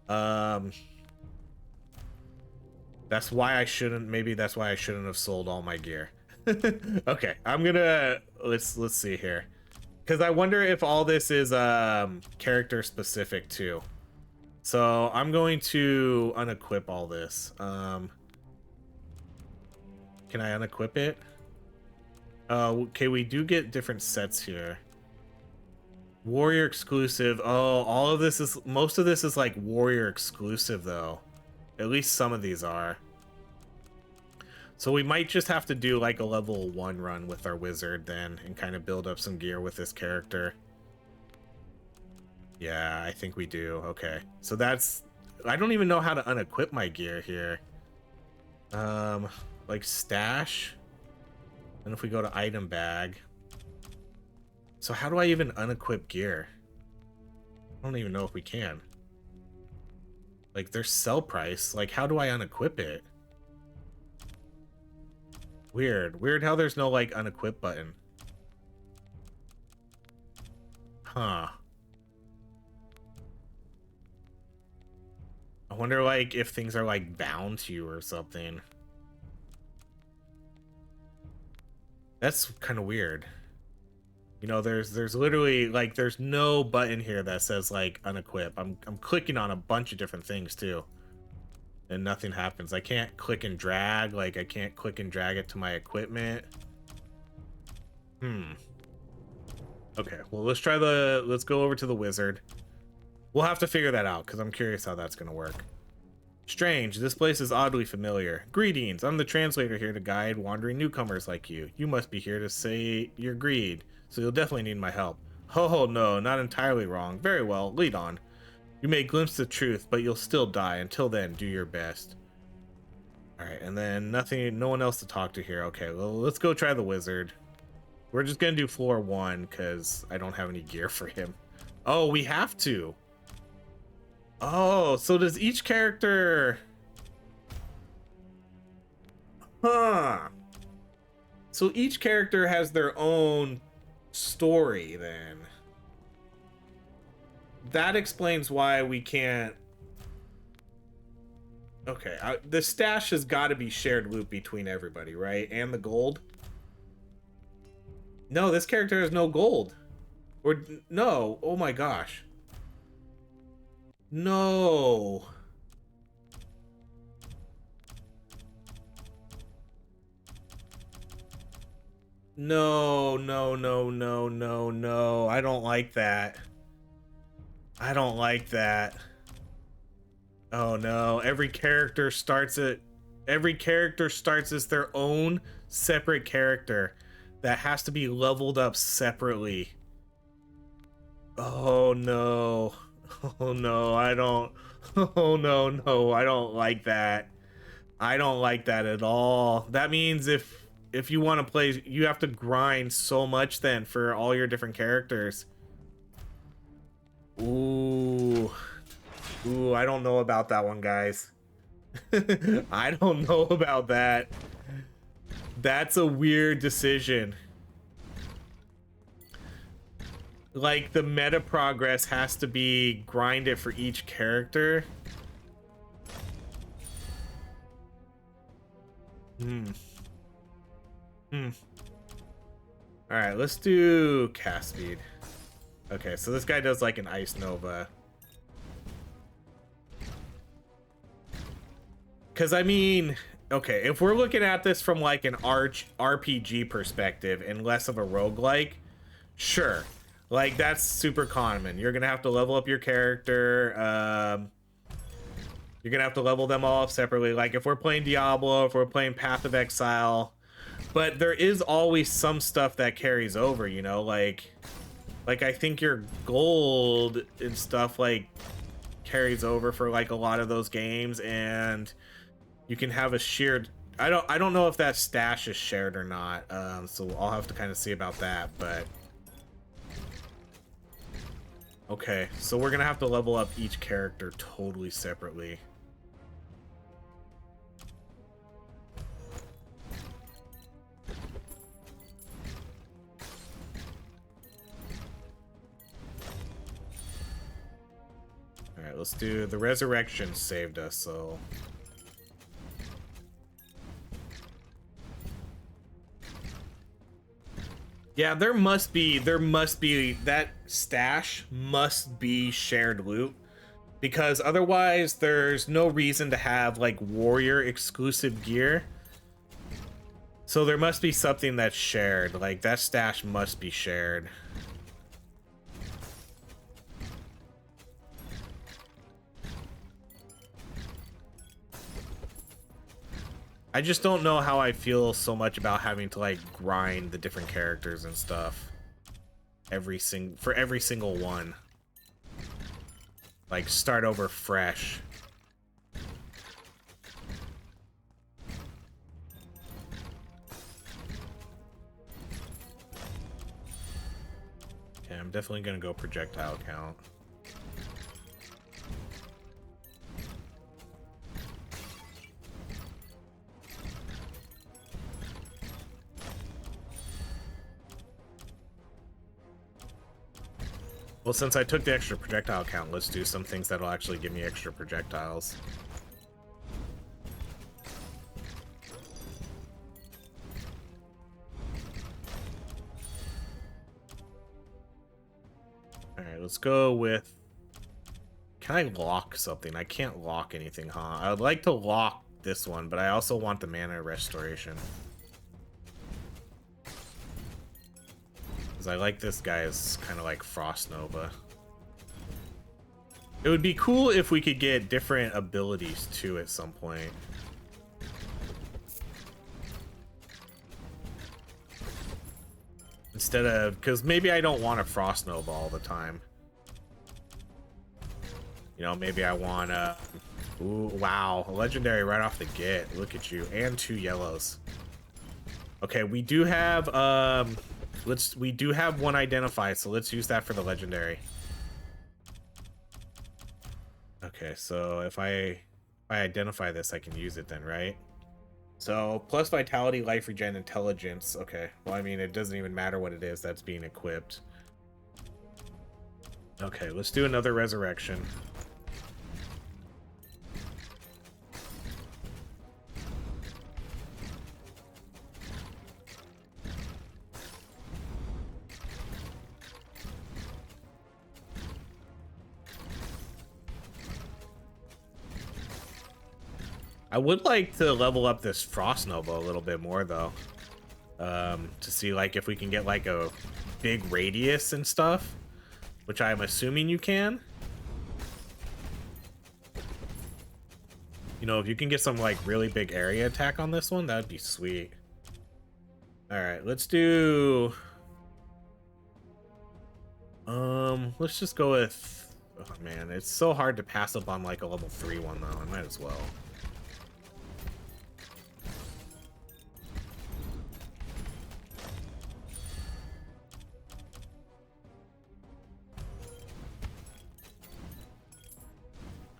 That's why I shouldn't, maybe that's why I shouldn't have sold all my gear. Okay, I'm gonna, let's see here. Because I wonder if all this is character specific too. So I'm going to unequip all this. Can I unequip it? Okay, we do get different sets here. Warrior exclusive. Oh, all of this is, most of this is like warrior exclusive though. At least some of these are. So we might just have to do like a level 1 run with our wizard then and kind of build up some gear with this character. Yeah, I think we do. Okay. So that's, I don't even know how to unequip my gear here. Like stash. And if we go to item bag. So how do I even unequip gear? I don't even know if we can. Like there's sell price. Like how do I unequip it? Weird how there's no like unequip button. Huh. I wonder like if things are like bound to you or something. That's kind of weird. You know, there's literally like there's no button here that says like unequip. I'm clicking on a bunch of different things too. And nothing happens. I can't click and drag. Like I can't click and drag it to my equipment. Okay, well let's go over to the wizard. We'll have to figure that out because I'm curious how that's gonna work. Strange, this place is oddly familiar. Greetings, I'm the translator here to guide wandering newcomers like you. You must be here to say your greed, so you'll definitely need my help. Oh no, not entirely wrong. Very well, lead on. You may glimpse the truth, but you'll still die. Until then, do your best. Alright, and then nothing, no one else to talk to here. Okay, well, let's go try the wizard. We're just gonna do floor 1 because I don't have any gear for him. Oh, we have to. Oh, so does each character... Huh. So each character has their own story then. That explains why we can't... Okay, the stash has got to be shared loot between everybody, right? And the gold? No, this character has no gold. Or, no. Oh my gosh. No. No, no, no, no, no, no. I don't like that. I don't like that. Oh no, every character starts as their own separate character that has to be leveled up separately. Oh no. Oh no, I don't. Oh no, no, I don't like that. I don't like that at all. That means if you want to play, you have to grind so much then for all your different characters. Ooh. Ooh, I don't know about that one, guys. I don't know about that. That's a weird decision. Like, the meta progress has to be grinded for each character. Alright, let's do cast speed. Okay, so this guy does like an ice nova. Because, I mean, okay, if we're looking at this from like an RPG perspective and less of a roguelike, sure. Like, that's super common. You're going to have to level up your character. You're going to have to level them all up separately. Like, if we're playing Diablo, if we're playing Path of Exile. But there is always some stuff that carries over, you know? Like I think your gold and stuff, like, carries over for, like, a lot of those games. And... you can have a shared... I don't know if that stash is shared or not, so I'll have to kind of see about that, but... okay, so we're gonna have to level up each character totally separately. Alright, let's do... the resurrection saved us, so... yeah, there must be, that stash must be shared loot, because otherwise there's no reason to have like warrior exclusive gear. So there must be something that's shared, like that stash must be shared. I just don't know how I feel so much about having to like grind the different characters and stuff for every single one. Like start over fresh. Okay, I'm definitely gonna go projectile count. Well, since I took the extra projectile count, let's do some things that'll actually give me extra projectiles. Alright, let's go with... can I lock something? I can't lock anything, huh? I would like to lock this one, but I also want the mana restoration. I like this guy as kind of like Frost Nova. It would be cool if we could get different abilities too at some point. Instead of, because maybe I don't want a Frost Nova all the time. You know, maybe I want a... Ooh, wow. A legendary right off the get. Look at you. And 2 yellows. Okay, we do have... we do have 1 identify, so let's use that for the legendary. Okay, so if I identify this, I can use it then, right? So, plus vitality, life regen, intelligence. Okay, well, I mean, it doesn't even matter what it is that's being equipped. Okay, let's do another resurrection. I would like to level up this Frost Nova a little bit more, though. To see, like, if we can get, like, a big radius and stuff. Which I'm assuming you can. You know, if you can get some, like, really big area attack on this one, that would be sweet. Alright, let's do... let's just go with... Oh, man, it's so hard to pass up on, like, a level 3 one, though. I might as well.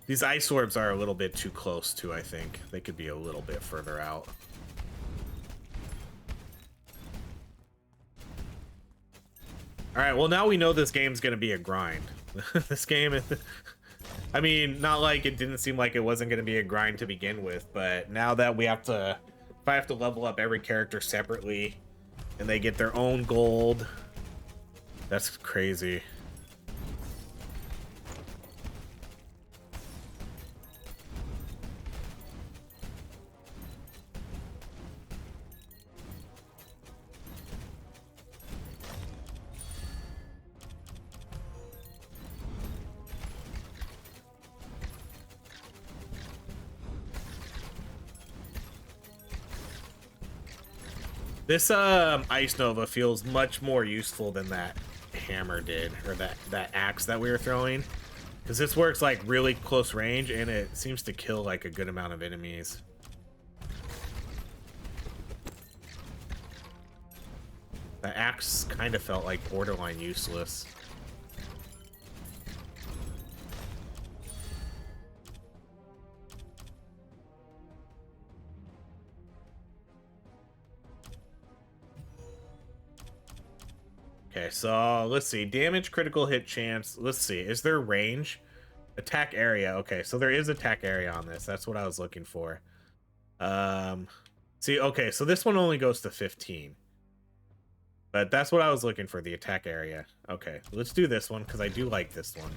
These ice orbs are a little bit too close too, I think. They could be a little bit further out. Alright, well now we know this game's gonna be a grind. This game is... I mean, not like it didn't seem like it wasn't gonna be a grind to begin with, but now that we have to... If I have to level up every character separately, and they get their own gold, that's crazy. This Ice Nova feels much more useful than that hammer did, or that axe that we were throwing, because this works like really close range and it seems to kill like a good amount of enemies. The axe kind of felt like borderline useless. Okay, so let's see. Damage, critical hit chance. Let's see. Is there range? Attack area. Okay, so there is attack area on this. That's what I was looking for. See, okay, so this one only goes to 15. But that's what I was looking for, the attack area. Okay, let's do this one because I do like this one.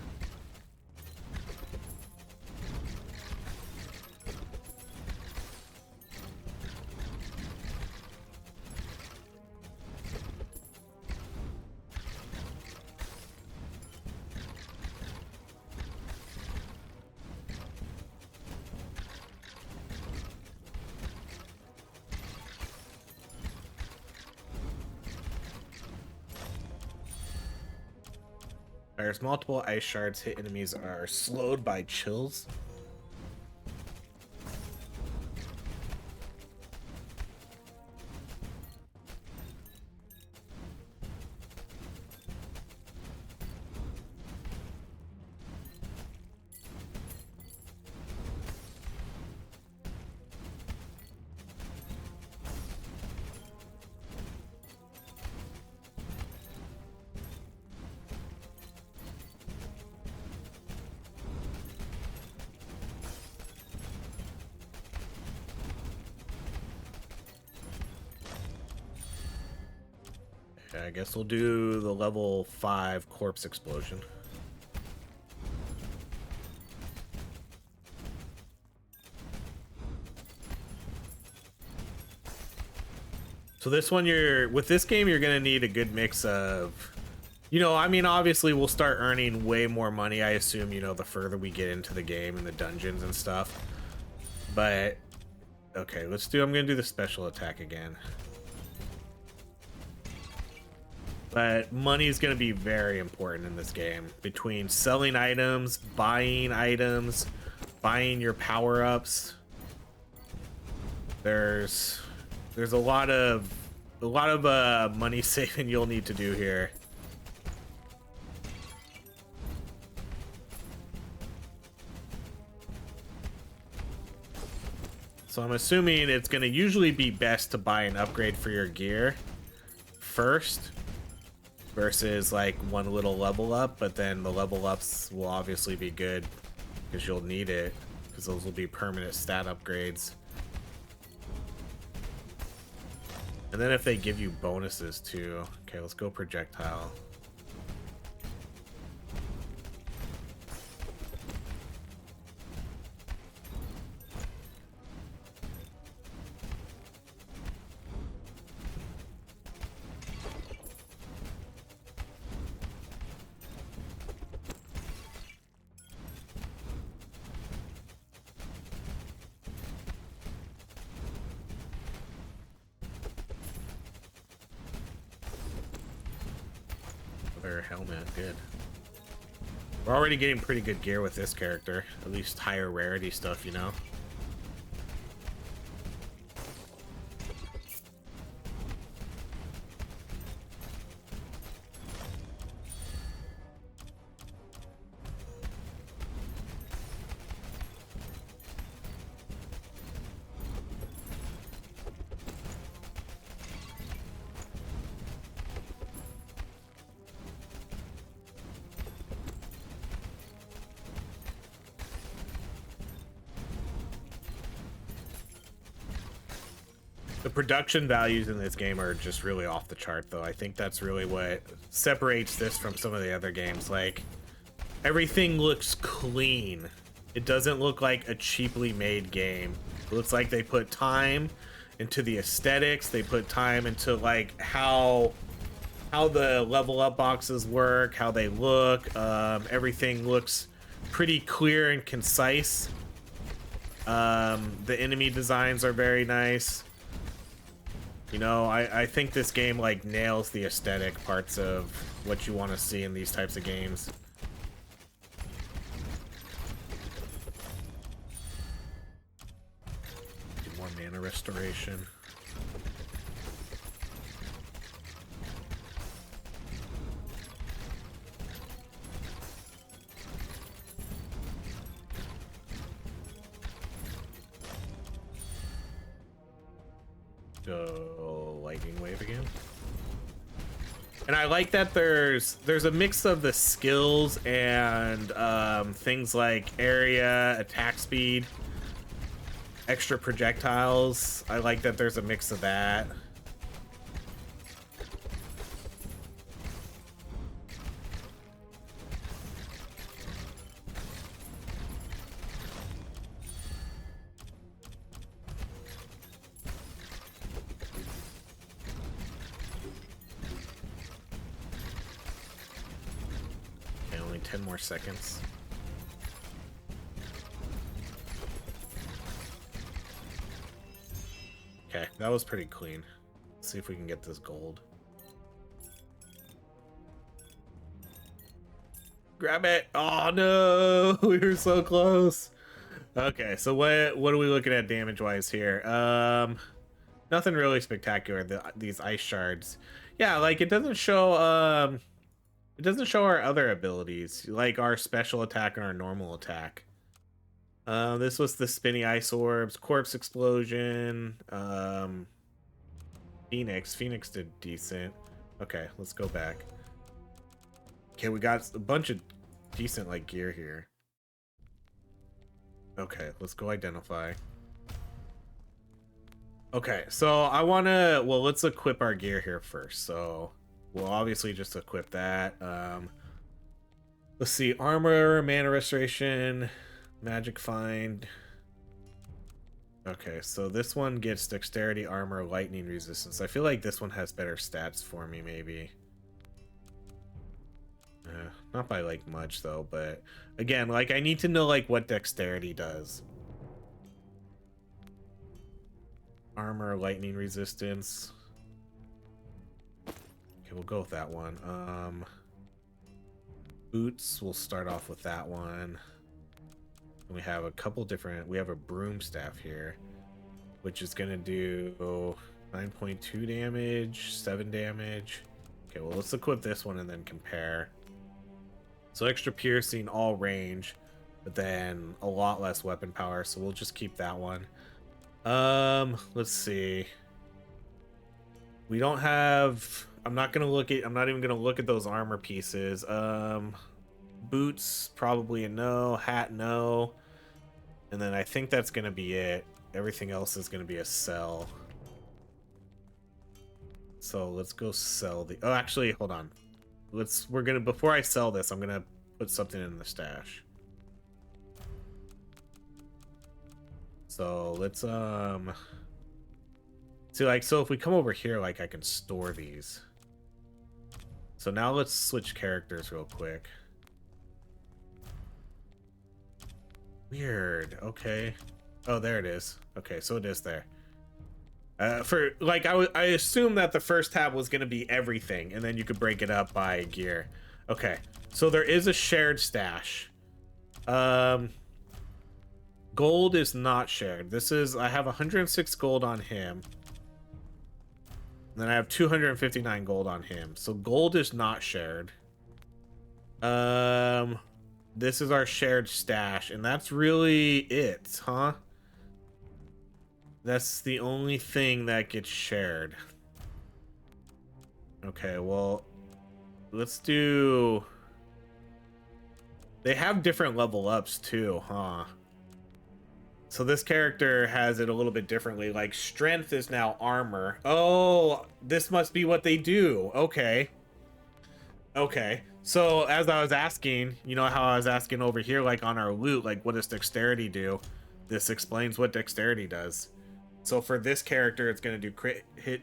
Fires multiple ice shards, hit enemies are slowed by chills. I guess we'll do the level 5 corpse explosion. So this one, with this game, you're gonna need a good mix of, you know, I mean, obviously we'll start earning way more money, I assume, you know, the further we get into the game and the dungeons and stuff. But okay, I'm gonna do the special attack again. But money is going to be very important in this game. Between selling items, buying your power-ups, there's a lot of money saving you'll need to do here. So I'm assuming it's going to usually be best to buy an upgrade for your gear first versus like one little level up, but then the level ups will obviously be good because you'll need it, because those will be permanent stat upgrades. And then if they give you bonuses too. Okay, let's go projectile. Helmet, good. We're already getting pretty good gear with this character, at least higher rarity stuff, you know. The production values in this game are just really off the chart, though. I think that's really what separates this from some of the other games. Like, everything looks clean. It doesn't look like a cheaply made game. It looks like they put time into the aesthetics. They put time into like how the level up boxes work, how they look. Everything looks pretty clear and concise. The enemy designs are very nice. You know, I think this game like nails the aesthetic parts of what you want to see in these types of games. Get more mana restoration. Lightning wave again. And I like that there's a mix of the skills and things like area, attack speed, extra projectiles. I like that there's a mix of that. Okay, only 10 more seconds. Okay, that was pretty clean. Let's see if we can get this gold. Grab it! Oh no! We were so close. Okay, so what are we looking at damage-wise here? Nothing really spectacular. These ice shards. Yeah, like it doesn't show our other abilities, like our special attack and our normal attack. This was the spinny ice orbs, corpse explosion, Phoenix did decent. Okay, let's go back. Okay, we got a bunch of decent like gear here. Okay, let's go identify. Okay, so let's equip our gear here first. So we'll obviously just equip that. Let's see, armor, mana restoration, magic find. Okay, so this one gets dexterity, armor, lightning resistance. I feel like this one has better stats for me, maybe. Not by like much though, but again, like I need to know like what dexterity does. Armor, lightning resistance. Okay, we'll go with that one. Boots, we'll start off with that one. And we have a couple different, we have a broom staff here, which is gonna do 9.2 damage, 7 damage. Okay, well, let's equip this one and then compare. So extra piercing, all range, but then a lot less weapon power, so we'll just keep that one. Let's see. We don't have, I'm not even gonna look at those armor pieces. Boots, probably a no. Hat, no. And then I think that's gonna be it. Everything else is gonna be a sell. So let's go sell the, oh, actually, hold on. Before I sell this, I'm gonna put something in the stash. So let's, see, like, so if we come over here, like, I can store these. So now let's switch characters real quick. Weird. Okay. Oh, there it is. Okay, so it is there. For like, I assume that the first tab was going to be everything, and then you could break it up by gear. Okay, so there is a shared stash. Gold is not shared. This is, I have 106 gold on him. And then I have 259 gold on him. So gold is not shared. This is our shared stash, and that's really it, huh? That's the only thing that gets shared. Okay, well, let's do... They have different level ups too, huh? So this character has it a little bit differently. Like, strength is now armor. Oh, this must be what they do. Okay. Okay. So as I was asking, you know how I was asking over here, like on our loot, like what does dexterity do? This explains what dexterity does. So for this character, it's going to do crit hit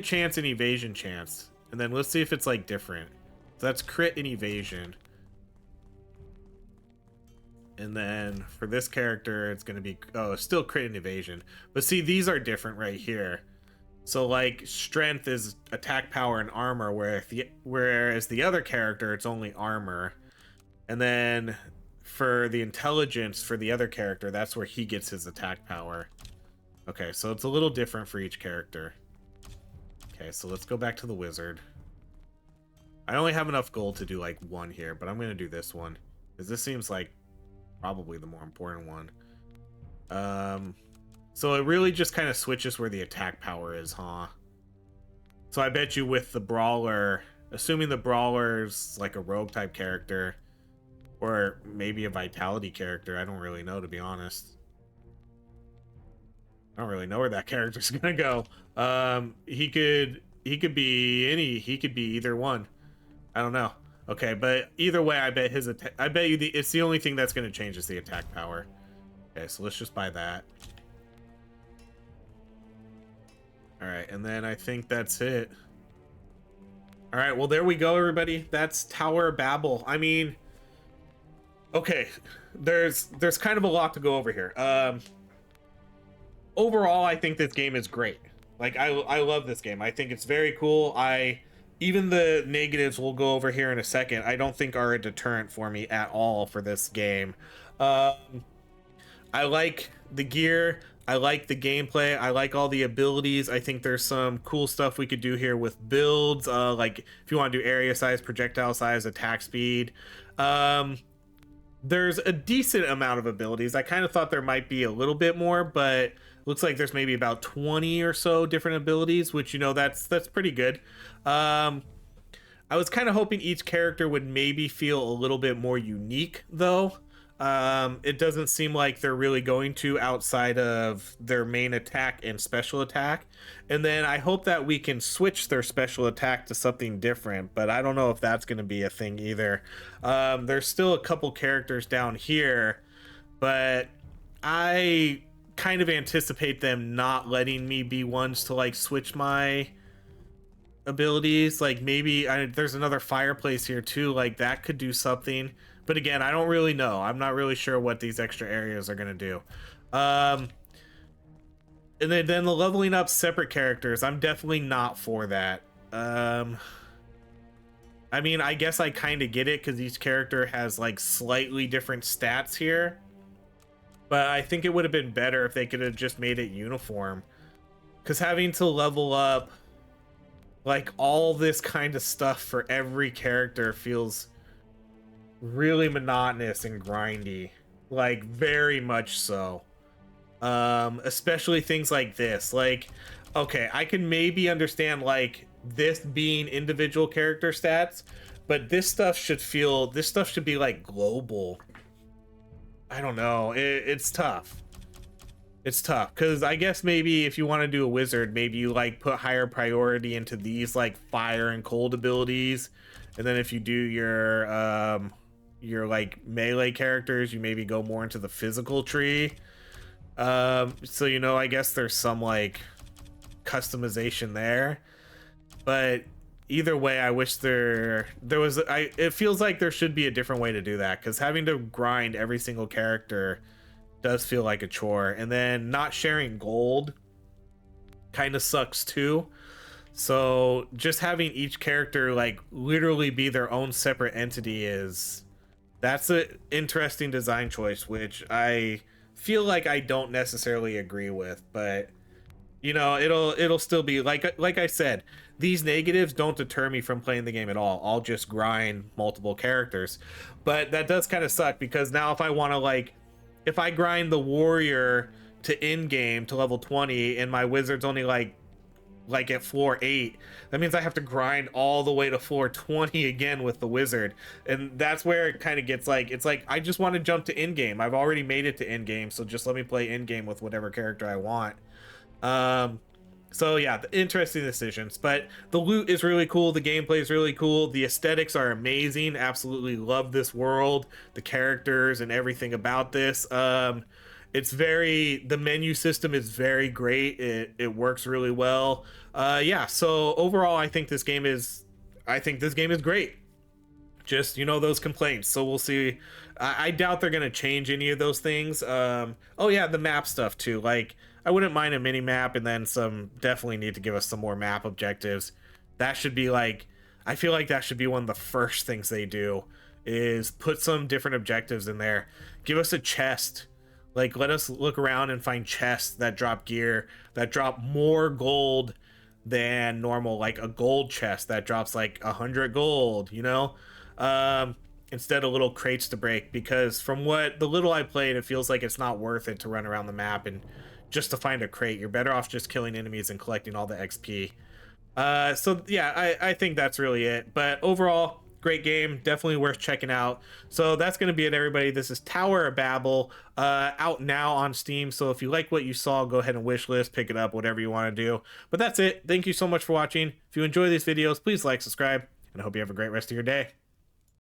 chance and evasion chance. And then let's see if it's like different. So that's crit and evasion. And then for this character, it's going to be, oh, still crit and evasion. But see, these are different right here. So like strength is attack, power, and armor, whereas the other character, it's only armor. And then for the intelligence for the other character, that's where he gets his attack power. Okay, so it's a little different for each character. Okay, so let's go back to the wizard. I only have enough gold to do like one here, but I'm going to do this one, because this seems like probably the more important one. So it really just kind of switches where the attack power is, huh? So I bet you with the brawler, assuming the brawler's like a rogue type character, or maybe a vitality character, I don't really know, to be honest. I don't really know where that character's gonna go. He could be either one. I don't know. Okay, but either way, I bet you it's the only thing that's going to change is the attack power. Okay, so let's just buy that. All right, and then I think that's it. All right, well, there we go, everybody. That's Tower of Babel. I mean, okay, there's kind of a lot to go over here. Overall, I think this game is great. Like, I love this game. I think it's very cool. Even the negatives we'll go over here in a second, I don't think are a deterrent for me at all for this game. I like the gear. I like the gameplay. I like all the abilities. I think there's some cool stuff we could do here with builds. Like if you want to do area size, projectile size, attack speed. There's a decent amount of abilities. I kind of thought there might be a little bit more, but looks like there's maybe about 20 or so different abilities, which, you know, that's pretty good. I was kind of hoping each character would maybe feel a little bit more unique, though. It doesn't seem like they're really going to outside of their main attack and special attack. And then I hope that we can switch their special attack to something different, but I don't know if that's going to be a thing either. There's still a couple characters down here, but I kind of anticipate them not letting me be ones to like switch my abilities. Like maybe there's another fireplace here too, like that could do something, but again, I don't really know. I'm not really sure what these extra areas are going to do. And then the leveling up separate characters, I'm definitely not for that. I mean, I guess I kind of get it because each character has like slightly different stats here. But I think it would have been better if they could have just made it uniform. Because having to level up like all this kind of stuff for every character feels really monotonous and grindy. Like very much so. Especially things like this. Like, okay, I can maybe understand like this being individual character stats, but this stuff should be like global. I don't know. It's tough. It's tough because I guess maybe if you want to do a wizard, maybe you like put higher priority into these like fire and cold abilities, and then if you do your like melee characters, you maybe go more into the physical tree. So you know, I guess there's some like customization there, but either way, I wish there was. It feels like there should be a different way to do that because having to grind every single character does feel like a chore, and then not sharing gold kind of sucks too. So just having each character like literally be their own separate entity that's an interesting design choice, which I feel like I don't necessarily agree with, but you know, it'll still be like I said, these negatives don't deter me from playing the game at all. I'll just grind multiple characters. But that does kind of suck because now if I want to like if I grind the warrior to end game to level 20 and my wizard's only like at floor 8, that means I have to grind all the way to floor 20 again with the wizard, and that's where it kind of gets like, it's like I just want to jump to end game. I've already made it to end game, so just let me play end game with whatever character I want. So yeah, the interesting decisions, but the loot is really cool, the gameplay is really cool, the aesthetics are amazing, absolutely love this world, the characters and everything about this. It's very, the menu system is very great, it works really well. Yeah, so overall I think this game is great. Just, you know, those complaints, so we'll see. I doubt they're gonna change any of those things. Oh yeah, the map stuff too, like I wouldn't mind a mini map, and then definitely need to give us some more map objectives. That should be like, I feel like that should be one of the first things they do, is put some different objectives in there. Give us a chest, like let us look around and find chests that drop gear, that drop more gold than normal, like a gold chest that drops like 100 gold, you know, instead of little crates to break, because from what the little I played, it feels like it's not worth it to run around the map and just to find a crate. You're better off just killing enemies and collecting all the XP. So yeah, I think that's really it. But overall, great game, definitely worth checking out. So that's going to be it, everybody. This is Tower of Babel, out now on Steam. So if you like what you saw, go ahead and wishlist, pick it up, whatever you want to do. But that's it. Thank you so much for watching. If you enjoy these videos, please like, subscribe, and I hope you have a great rest of your day.